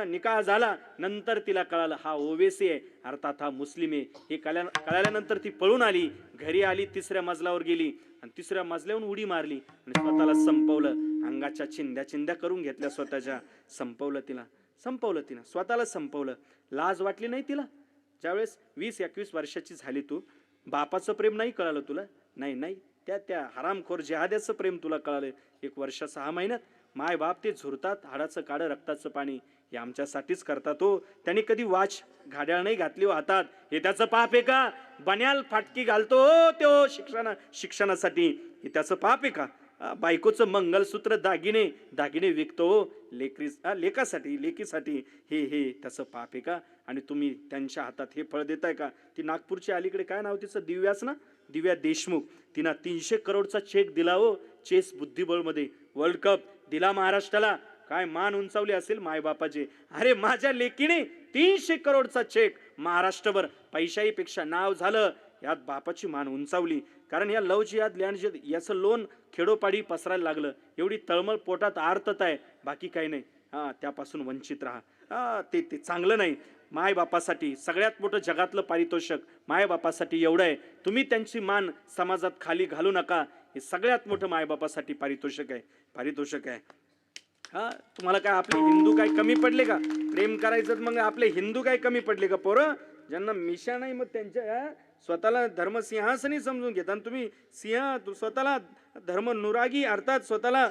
निकाह झाला. नंतर तिला कळालं हा ओवेसी आहे, अर्थात हा मुस्लिम आहे. हे कळाल्यानंतर ती पळून आली, घरी आली, 3ऱ्या मजल्यावर गेली आणि 3ऱ्या मजल्यावरून उडी मारली आणि स्वतःला संपवलं. अंगाच्या चिंध्या करून घेतल्या स्वतःच्या. संपवलं तिनं, स्वतःला संपवलं. लाज वाटली नाही तिला. ज्यावेळेस 20-21 वर्षाची झाली तू, बापाचं प्रेम नाही कळालं तुला? नाही त्या हरामखोर जिहाद्याचं प्रेम तुला कळालं 1 वर्ष 6 महिन्यात. माय बाप ते झुरतात, हाडाचं काढं रक्ताचं पाणी हे आमच्यासाठीच करतात हो. त्यांनी कधी वाच घड्याळ नाही घातली हो हातात. हे त्याचं पाप आहे का? बन्याल फाटकी घालतो हो तो शिक्षणासाठी, हे त्याचं पाप आहे का? बायकोचं मंगलसूत्र दागिने विकतो लेकीसाठी, हे त्याचं पाप आहे का? आणि तुम्ही त्यांच्या हातात हे फळ देताय का? ती नागपूरची अलीकडे काय नाव तिचं, दिव्या देशमुख, तिनं 300 करोडचा चेक दिला हो. चेस बुद्धिबळमध्ये वर्ल्ड कप दिला महाराष्ट्राला. काय मान उंचावली असेल मायबापाचे. अरे माझ्या लेकीने 300 करोडचा चेक महाराष्ट्रभर, पैशाईपेक्षा नाव झालं. यात बापाची मान उंचावली. कारण या लव जिहाद, लँड जिहाद याचं लोन खेडोपाडी पसरायला लागलं. एवढी तळमळ पोटात आर्तता आहे, बाकी काही नाही. त्यापासून वंचित राहा. ते चांगलं नाही. मायबापासाठी सगळ्यात मोठं जगातलं पारितोषिक मायबापासाठी एवढं आहे. तुम्ही त्यांची मान समाजात खाली घालू नका. हे सगळ्यात मोठं मायबापासाठी पारितोषिक आहे. तुम्हाला काय आपले हिंदू काय कमी पडले का प्रेम करायचं? मग आपले हिंदू काय कमी पडले का पोरं? ज्यांना मिशा नाही मग त्यांच्या स्वतःला धर्मसिंहासनी समजून घेता. तुम्ही स्वतःला धर्मनुरागी अर्थात स्वतःला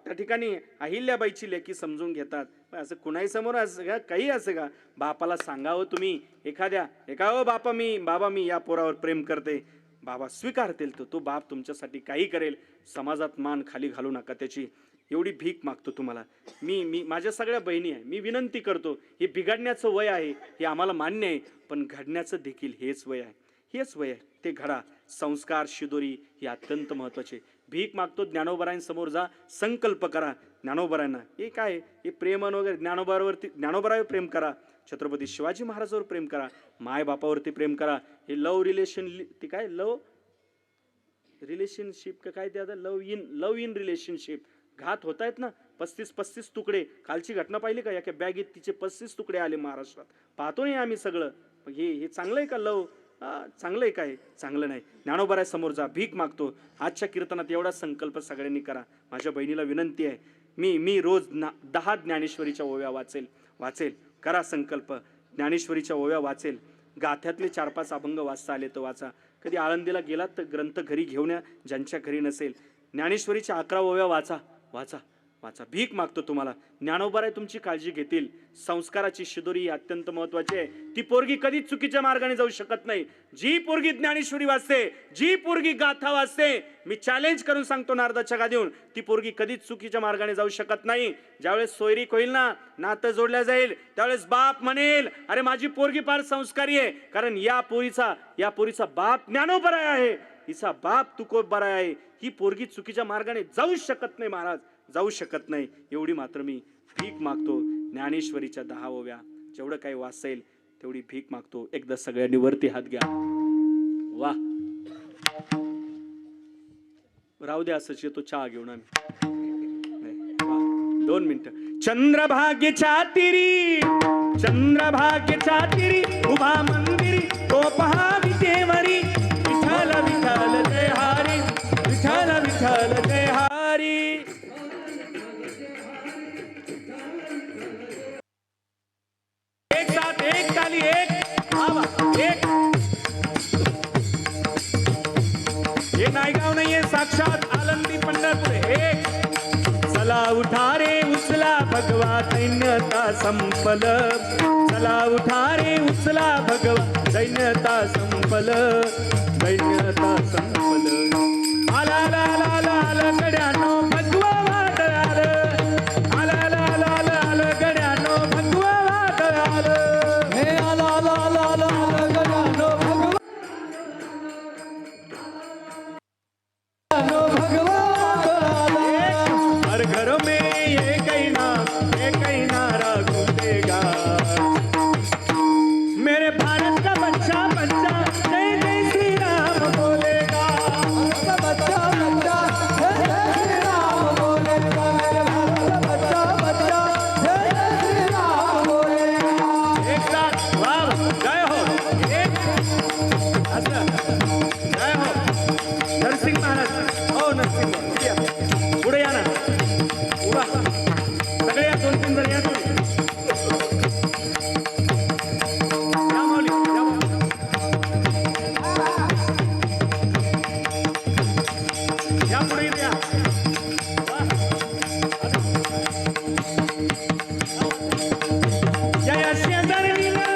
त्या ठिकाणी अहिल्याबाईची लेकी समजून घेतात. असं कुणाही समोर असं का काही असं का? बापाला सांगावं तुम्ही एका बाबा मी या पोरावर प्रेम करते. बाबा स्वीकारतील. तो बाप तुमच्यासाठी काही करेल. समाजात मान खाली घालू नका त्याची. एवढी भीक मागतो तुम्हाला. मी माझ्या सगळ्या बहिणी आहे, मी विनंती करतो. हे बिघडण्याचं वय आहे, हे आम्हाला मान्य आहे. पण घडण्याचं देखील हेच वय आहे. ते घडा. संस्कार शिदोरी हे अत्यंत महत्वाचे. भीक मागतो, ज्ञानोबरायांसमोर जा, संकल्प करा. ज्ञानोबरांना हे काय हे प्रेमन वगैरे ज्ञानोबरावर प्रेम करा, छत्रपती शिवाजी महाराजांवर प्रेम करा, माय बापावरती प्रेम करा. हे लव रिलेशन ती काय लव रिलेशनशिप का काय ते आता लव इन रिलेशनशिप घात होत आहेत ना. 35 तुकडे. कालची घटना पाहिली का, एका बॅगेत तिचे 35 तुकडे आले महाराष्ट्रात. पाहतो नाही आम्ही सगळं. मग हे चांगलं आहे का लव? चांगलं आहे काय? चांगलं नाही. ज्ञानोबराय समोर जा, भीक मागतो. आजच्या कीर्तनात एवढा संकल्प सगळ्यांनी करा. माझ्या बहिणीला विनंती आहे, मी रोज 10 ज्ञानेश्वरीच्या ओव्या वाचेल. करा संकल्प. ज्ञानेश्वरीच्या ओव्या वाचेल. गाथ्यातले 4-5 अभंग वाचता आले तर वाचा. कधी आळंदीला गेलात तर ग्रंथ घरी घेऊन या, ज्यांच्या घरी नसेल. ज्ञानेश्वरीच्या 11 ओव्या वाचा. भीक मागतो तुम्हाला. ज्ञानोबराय तुमची काळजी घेतील. संस्काराची शिदोरी अत्यंत महत्वाची आहे. ती पोरगी कधीच चुकीच्या मार्गाने जाऊ शकत नाही. जी पोरगी ज्ञानेश्वरी वाचते, जी पोरगी गाथा वाचते, मी चॅलेंज करून सांगतो नारदाच्या गादीहून, ती पोरगी कधीच चुकीच्या मार्गाने जाऊ शकत नाही. ज्यावेळेस सोयरीक होईल ना, नातं जोडल्या जाईल, त्यावेळेस बाप म्हणेल, अरे माझी पोरगी फार संस्कारी आहे, कारण या पोरीचा बाप ज्ञानोबराय आहे, हिचा बाप तुकोबराय आहे. ही पोरगी चुकीच्या मार्गाने जाऊ शकत नाही महाराज, जाऊ शकत नाही. एवढी मात्र मी भीक मागतो. ज्ञानेश्वरीच्या 10 ओव्या जेवढं काही वाचेल तेवढी भीक मागतो. एकदा सगळ्यांनी वरती हात घ्या. वा, राहू द्या असंच, येतो चहा घेऊन आम्ही. 2 मिनिटं. चंद्रभाग्यच्या तिरी उभा मंदिरी, तो पहा विटेवरी, विठ्ठल विठ्ठल जय हरी, विठ्ठल विठ्ठल जय हरी. एक साथ, एक ताली, एक आवा, एक. हे नायगाव नाहीये, साक्षात आळंदी पंढरपूर. एक. चला उठा रे उचला भगवा, दैन्यता संपल. चला उठा रे उचला भगवा, दैन्यता संपल, दैन्यता संपल. आला आला आला आला आला गड्यानो भगवा वादळ आलं. आला आला आला आला आला गड्यानो भगवा वादळ आलं. हे आला आला आला आला आला गजानो भगवानो भगवान आला. हर घर में ये कहना राखू देगा, मेरे भारत का बच्चा जय जय श्री राम बोलेगा. बच्चा जय जय श्री राम बोलेगा. मेरे भारत का बच्चा जय जय श्री राम बोलेगा. एक साथ वाह, जय हो. एक असं जय हो. नरसिंह महाराज, हो नरसिंह पुढे या ना. उभा सगळे या, 2-3 जण या. तुम्ही या माऊली, या माऊली. या पुढे इथे या. या शेजारणीला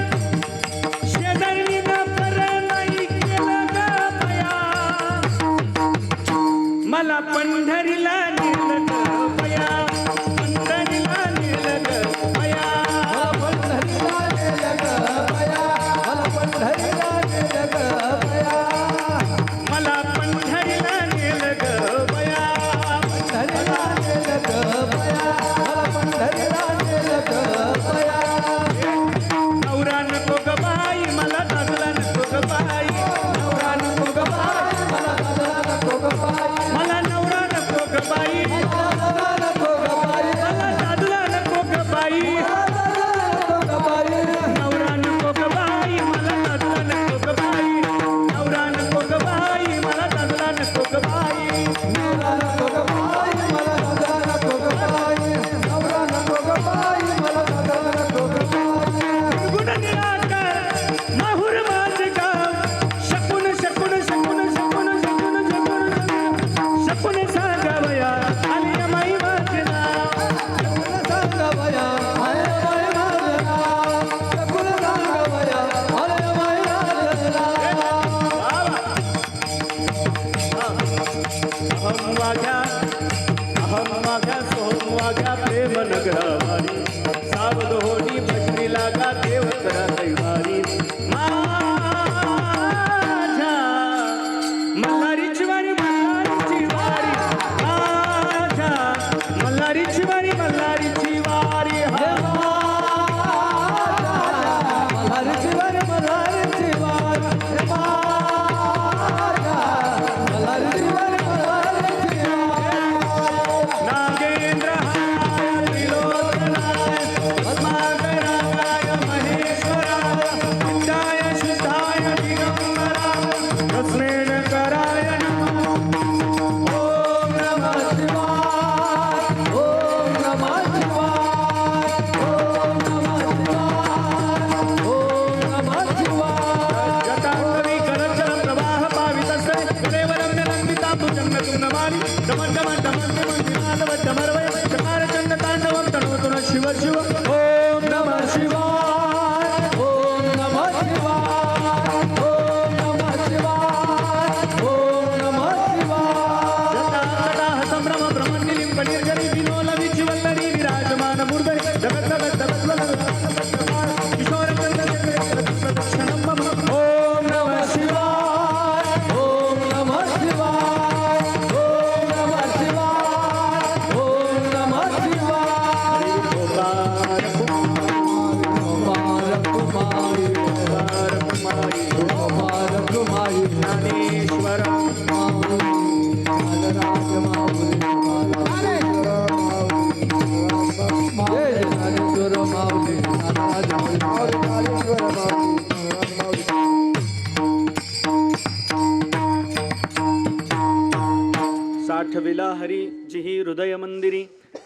पाहिला हरी जिही हृदय मंदिरी,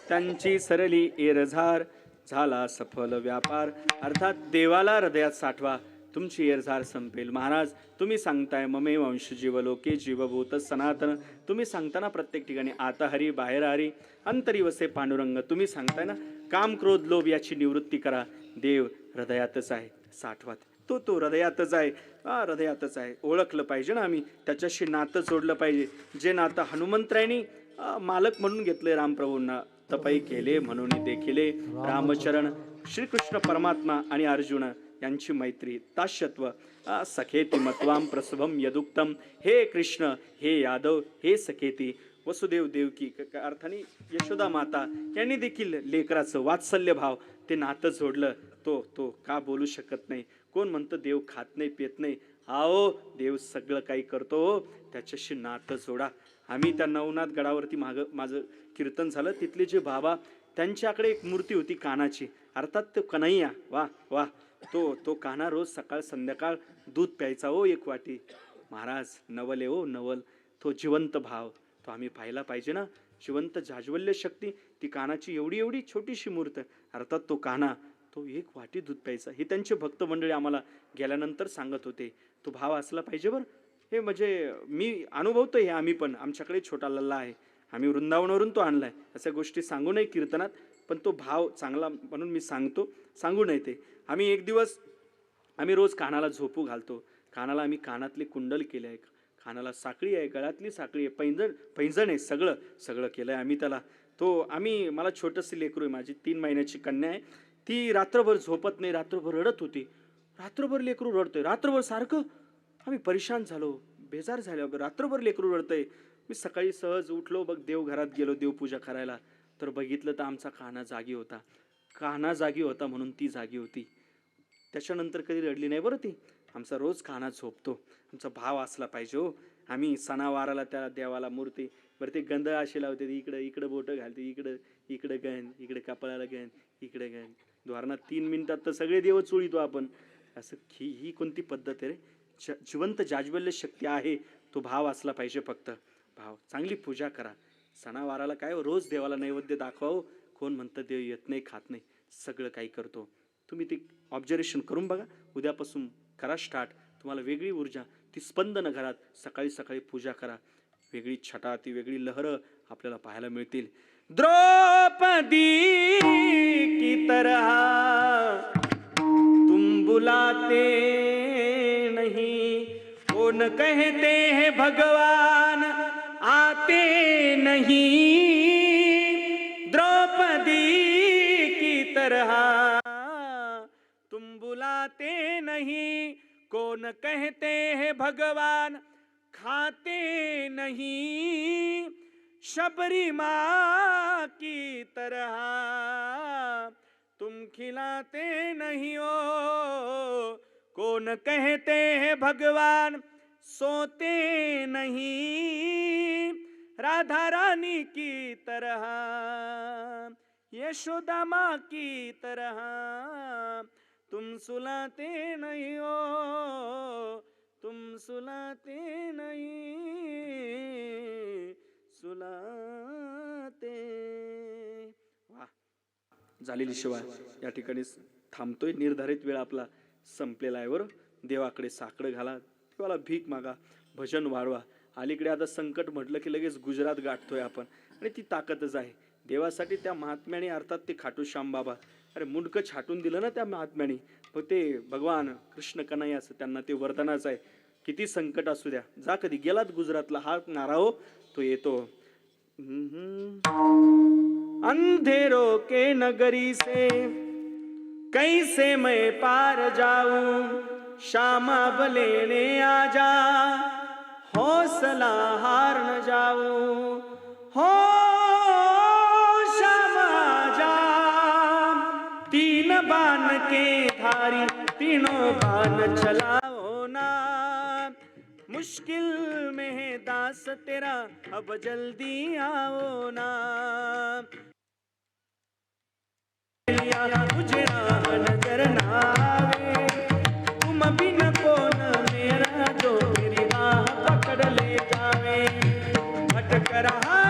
त्यांची सरली एरझार, झाला सफल व्यापार. अर्थात देवाला हृदयात साठवा, तुमची एरझार संपेल. महाराज तुम्ही सांगताय ममे वंश जीवलोके जीवभूत सनातन, तुम्ही सांगताना प्रत्येक ठिकाणी आता हरी बाहेर हरी अंतरी वसे पांडुरंग, तुम्ही सांगताय ना काम क्रोध लोभ याची निवृत्ती करा. देव हृदयातच आहे, साठवात तो हृदयातच आहे. हृदयातच आहे, ओळखलं पाहिजे ना आम्ही, त्याच्याशी नातं जोडलं पाहिजे. जे नातं हनुमंतरायांनी मालक म्हणून घेतले रामप्रभूंना, तपई केले म्हणून देखिले रामचरण. श्रीकृष्ण परमात्मा आणि अर्जुन यांची मैत्री दास्यत्व, सखेती मत्वाम प्रसभम यदुक्तम. हे कृष्ण, हे यादव, हे सखेती. वसुदेव देवकी अर्थाने यशोदा माता यांनी देखील लेकराचं वात्सल्य भाव ते नातं जोडलं. तो का बोलू शकत नाही. कोण म्हणतं देव खात नाही पित नाही, आओ देव सगळं काही करतो, त्याच्याशी नातं जोडा. आम्ही त्या नवनाथ गडावरती माझं कीर्तन झालं, तिथले जे बाबा त्यांच्याकडे एक मूर्ती होती कानाची, अर्थात तो कन्हैया. वा वा, तो कान्हा रोज सकाळ संध्याकाळ दूध प्यायचा हो 1 वाटी. महाराज नवल आहे हो नवल, तो जिवंत भाव तो आम्ही पाहिला पाहिजे ना. जिवंत जाज्वल्य शक्ती ती कानाची एवढी छोटीशी मूर्त, अर्थात तो कान्हा तो 1 वाटी दूध प्यायचा. हे त्यांचे भक्त मंडळी आम्हाला गेल्यानंतर सांगत होते. तो भाव असला पाहिजे बरं. हे म्हणजे मी अनुभवतो हे, आम्ही पण आमच्याकडे छोटा लल्ला आहे, आम्ही वृंदावनावरून तो आणलाय. अशा गोष्टी सांगू नये कीर्तनात, पण तो भाव चांगला म्हणून मी सांगतो, सांगू नये ते. आम्ही रोज कानाला झोपू घालतो. कानाला आम्ही कानातले कुंडल केले आहे, कानाला साखळी आहे, गळ्यातली साखळी आहे, पैंजण आहे, सगळं केलं आहे आम्ही त्याला. मला छोटंसं लेकरू आहे, माझी 3 महिन्याची कन्या आहे. ती रात्रभर झोपत नाही, रात्रभर रडत होती. रात्रभर लेकरू रडतंय, रात्रभर सारखं. आम्ही परेशान झालो, बेजार झालो, रात्रभर लेकरू रडतंय. मी सकाळी सहज उठलो, देवघरात गेलो देवपूजा करायला, तर बघितलं तर आमचा कान्हा जागी होता. कान्हा जागी होता म्हणून ती जागी होती. त्याच्यानंतर कधी रडली नाही बरं ती. आमचा रोज कान्हा झोपतो. आमचा भाव असला पाहिजे हो. आम्ही सणावाराला त्या देवाला मूर्ती बरं ते गंध असे लावते, इकडं बोटं घालते, इकडं गण, इकडे कपाळाला गण, इकडे गण. द्वारांना 3 मिनिटात तर सगळे देव चोळीतो आपण. असं ही कोणती पद्धत आहे रे. जिवंत जाज्वल्य शक्ती आहे, तो भाव असला पाहिजे. फक्त भाव, चांगली पूजा करा. सणावाराला काय रोज देवाला नैवेद्य दाखवा. कोण म्हणतं देव येत नाही खात नाही, सगळं काही करतो. तुम्ही ते ऑब्झर्वेशन करून बघा. उद्यापासून करा स्टार्ट. तुम्हाला वेगळी ऊर्जा, ती स्पंदन घरात सकाळी सकाळी पूजा करा. वेगळी छटा, ती वेगळी लहरं आपल्याला पाहायला मिळतील. द्रौपदी की तरह तुम बुलाते नहीं, कौन कहते हैं भगवान आते नहीं. द्रौपदी की तरह तुम बुलाते नहीं, कौन कहते हैं भगवान खाते नहीं. शबरी माँ की तरह तुम खिलाते नहीं हो, कौन कहते हैं भगवान सोते नहीं. राधा रानी की तरह, यशोदा माँ की तरह तुम सुलाते नहीं हो, तुम सुलाते नहीं, सुलाते. वाह, झालेली शिवाय या ठिकाणी थांबतोय. निर्धारित वेळ आपला संपलेला आहे. बरं, देवाकडे साकडं घाला, देवाला भीक मागा, भजन वाढवा. अलीकडे आता संकट म्हटलं की लगेच गुजरात गाठतोय आपण, आणि ती ताकदच आहे देवासाठी. त्या महात्म्याने, अर्थात ते खाटू श्याम बाबा, अरे मुंडकं छाटून दिलं ना त्या महात्म्याने. पण ते भगवान कृष्ण कन्हैयाचं त्यांना ते वरदानच आहे. किती संकट असू द्या, जा. कधी गेलात गुजरातला, हा नारा हो तो येतो. अंधेरों के नगरी से कैसे मैं पार जाऊं, श्यामा लेने आजा, हौसला हार न जाऊं. हो श्यामा जा, 3 बाण के धारी, तीनों बाण चलाओ ना. मुश्किल में है दास तेरा, अब जल्दी आओ ना. उजड़ा नजर ना आवे, तुम बिन कौन मेरा, जो मेरी राह पकड़ ले जावे. भटक रहा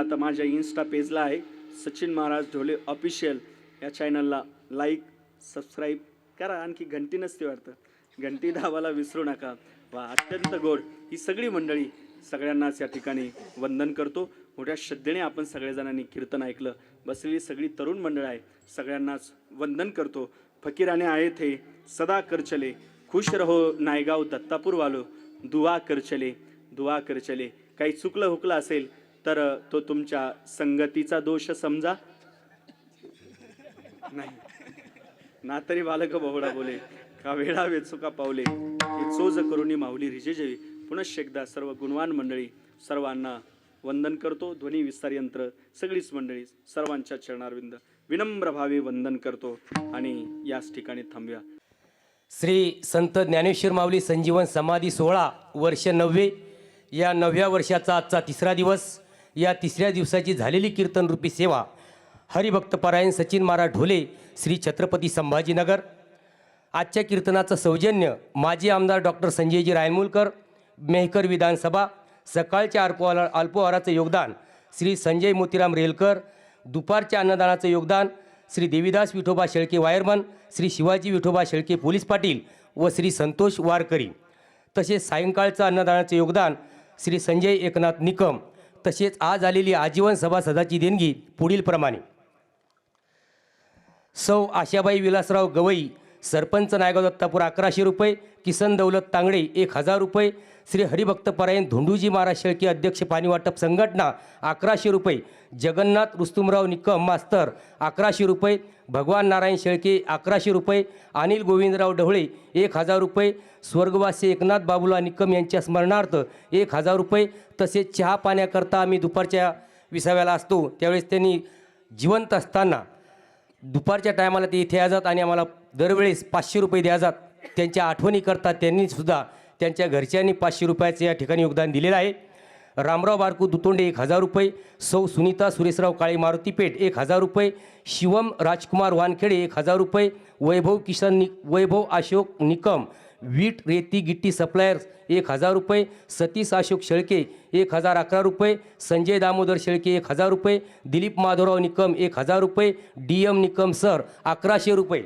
आता माझ्या इन्स्टा पेजला आहे सचिन महाराज ढोले ऑफिशियल, या चॅनलला लाईक सबस्क्राईब करा. आणखी घंटी नसते वाटतं, घंटी दाबायला विसरू नका. वा अत्यंत गोड ही सगळी मंडळी, सगळ्यांनाच या ठिकाणी वंदन करतो. मोठ्या श्रद्धेने आपण सगळेजणांनी कीर्तन ऐकलं. बसलेली सगळी तरुण मंडळ आहे, सगळ्यांनाच वंदन करतो. फकीराने आहे थे सदा कर चले, खुश रहो नायगाव दत्तापूर वालो, दुआ कर चले दुआ कर चले. काही चुकलं हुकलं असेल तर तो तुमच्या संगतीचा दोष समजा नाही ना, तरी बालक बहुडा बोले का वेळा वेचुका पावले, हे चोज करुणी माऊली रिजेजेवी. पुनश्च एकदा सर्व गुणवान मंडळी सर्वांना वंदन करतो. ध्वनी विस्तार यंत्र सगळीच मंडळी सर्वांच्या चरणारविंद विनम्र भावे वंदन करतो आणि याच ठिकाणी थांबूया. श्री संत ज्ञानेश्वर माऊली संजीवन समाधी सोहळा वर्ष 90, या 9व्या वर्षाचा आजचा 3रा दिवस. या 3ऱ्या दिवसाची झालेली कीर्तनरूपी सेवा हरिभक्तपरायण सचिन महाराज ढोले श्री छत्रपती संभाजीनगर. आजच्या कीर्तनाचं सौजन्य माजी आमदार डॉक्टर संजयजी रायमुलकर, मेहकर विधानसभा. सकाळच्या अल्पोहाराचं योगदान श्री संजय मोतीराम रेलकर. दुपारच्या अन्नदानाचं योगदान श्री देवीदास विठोबा शेळके वायरमन, श्री शिवाजी विठोबा शेळके पोलीस पाटील व श्री संतोष वारकरी. तसेच सायंकाळचं अन्नदानाचं योगदान श्री संजय एकनाथ निकम. तसेच आज आलेली आजीवन सभासदाची देणगी पुढीलप्रमाणे: सौ आशाबाई विलासराव गवई, सरपंच नायगाव दत्तापूर 1100 रुपये, किसन दौलत तांगडे 1000 रुपये, श्री हरिभक्तपरायण धोंडूजी महाराज शेळके अध्यक्ष पाणी वाटप संघटना 1100 रुपये, जगन्नाथ रुस्तुमराव निकम मास्तर 1100 रुपये, भगवान नारायण शेळके 1100 रुपये, अनिल गोविंदराव ढवळे 1000 रुपये, स्वर्गवासी एकनाथ बाबूला निकम यांच्या स्मरणार्थ 1000 रुपये. तसेच चहा पाण्याकरता आम्ही दुपारच्या विसाव्याला असतो त्यावेळेस त्यांनी जिवंत असताना दुपारच्या टायमाला ते इथे येतात आणि आम्हाला दरवेळेस 500 रुपये द्याजात. त्यांच्या आठवणीकरता त्यांनीसुद्धा त्यांच्या घरच्यांनी 500 रुपयाचं या ठिकाणी योगदान दिलेलं आहे. रामराव बारकू दुतोंडे 1000 रुपये, सौ सुनीता सुरेशराव काळे मारुतीपेठ 1000 रुपये, शिवम राजकुमार वानखेडे 1000 रुपये, वैभव अशोक निकम वीट रेती गिट्टी सप्लायर्स 1000 रुपये, सतीश अशोक शेळके 1011 रुपये, संजय दामोदर शेळके 1000 रुपये, दिलीप माधवराव निकम 1000 रुपये, DM निकम सर 1100 रुपये,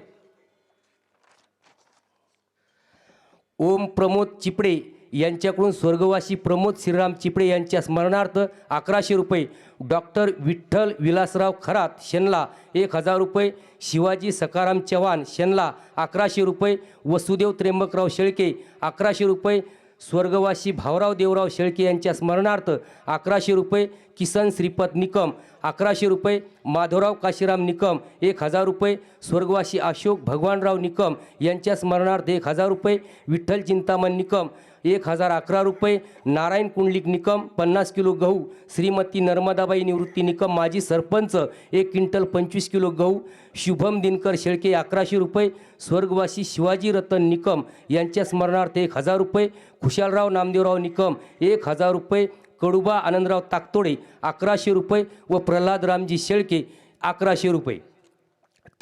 ओम प्रमोद चिपडे यांच्याकडून स्वर्गवासी प्रमोद श्रीराम चिपडे यांच्या स्मरणार्थ 1100 रुपये, डॉक्टर विठ्ठल विलासराव खरात शेनला 1000 रुपये, शिवाजी सकाराम चव्हाण शेनला 1100 रुपये, वसुदेव त्र्यंबकराव शेळके 1100 रुपये, स्वर्गवासी भावराव देवराव शेळके यांच्या स्मरणार्थ 1100 रुपये, किसन श्रीपत निकम 1100 रुपये, माधवराव काशीराम निकम 1000 रुपये, स्वर्गवासी अशोक भगवानराव निकम यांच्या स्मरणार्थ 1000 रुपये, विठ्ठल चिंतामण निकम 1011 रुपये, नारायण कुंडलिक निकम 50 किलो गहू, श्रीमती नर्मदाबाई निवृत्ती निकम माजी सरपंच 1 क्विंटल 25 किलो गहू, शुभम दिनकर शेळके 1100 रुपये, स्वर्गवासी शिवाजी रतन निकम यांच्या स्मरणार्थ 1000 रुपये, खुशालराव नामदेवराव निकम 1000 रुपये, कडुबा आनंदराव ताकतोडे 1100 रुपये व प्रल्हाद रामजी शेळके 1100 रुपये.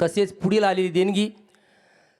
तसेच पुढील आलेली देणगी: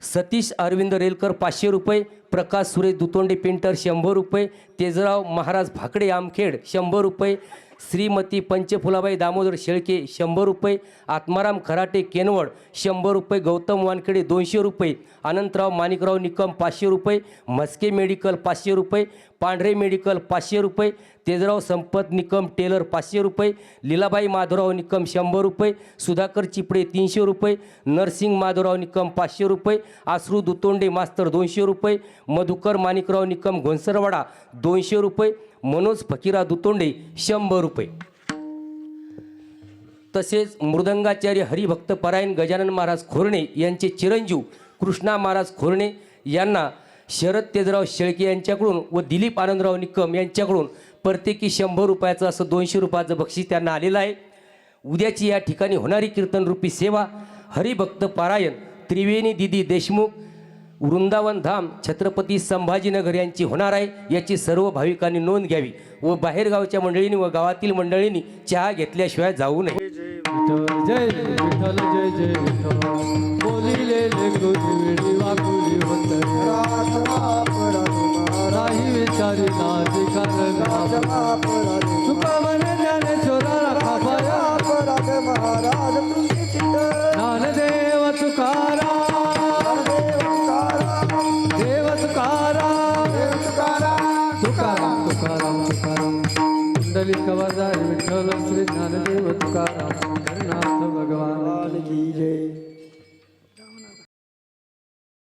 सतीश अरविंद रेलकर 500 रुपये, प्रकाश सुरेश दुतोंडे पेंटर 100 रुपये, तेजराव महाराज भाकडे आमखेड 100 रुपये, श्रीमती पंचफुलाबाई दामोदर शेळके 100 रुपये, आत्माराम खराटे केनवड 100 रुपये, गौतम वानखेडे 200 रुपये, अनंतराव माणिकराव निकम 500 रुपये, म्हस्के मेडिकल 500 रुपये, पांढरे मेडिकल 500 रुपये, तेजराव संपत निकम टेलर 500 रुपये, लीलाबाई माधवराव निकम 100 रुपये, सुधाकर चिपडे 300 रुपये, नरसिंग माधवराव निकम 500 रुपये, आसरू दुतोंडे मास्तर 200 रुपये, मधुकर माणिकराव निकम घोंसरवाडा 200 रुपये, मनोज फकीरा दुतोंडे 100 रुपये. तसेच मृदंगाचार्य हरिभक्तपरायण गजानन महाराज खोरणे यांचे चिरंजीव कृष्णा महाराज खोरणे यांना शरद तेजराव शेळके यांच्याकडून व दिलीप आनंदराव निकम यांच्याकडून प्रत्येकी 100 रुपयाचं असं 200 रुपयाचं बक्षीस त्यांना आलेलं आहे. उद्याची या ठिकाणी होणारी कीर्तनरूपी सेवा हरिभक्तपरायण त्रिवेणी दिदी देशमुख वृंदावन धाम छत्रपती संभाजीनगर यांची होणार आहे. याची सर्व भाविकांनी नोंद घ्यावी व बाहेरगावच्या मंडळींनी व गावातील मंडळींनी चहा घेतल्याशिवाय जाऊ नये. विठ्ठल जय विठ्ठल जय जय विठ्ठल, बोलिले लेकरुजी वाकुली होत नाही विचारी नाजी कारण तुका म्हणे ज्ञानेश्वरा राखा महाराज तुझे चित्त ज्ञानदेव तुकाराम देव तुकाराम तुकाराम तुकाराम तुकाराम कुंडलिक वरदारी विठ्ठल श्री ज्ञानदेव तुकाराम जगन्नाथ भगवान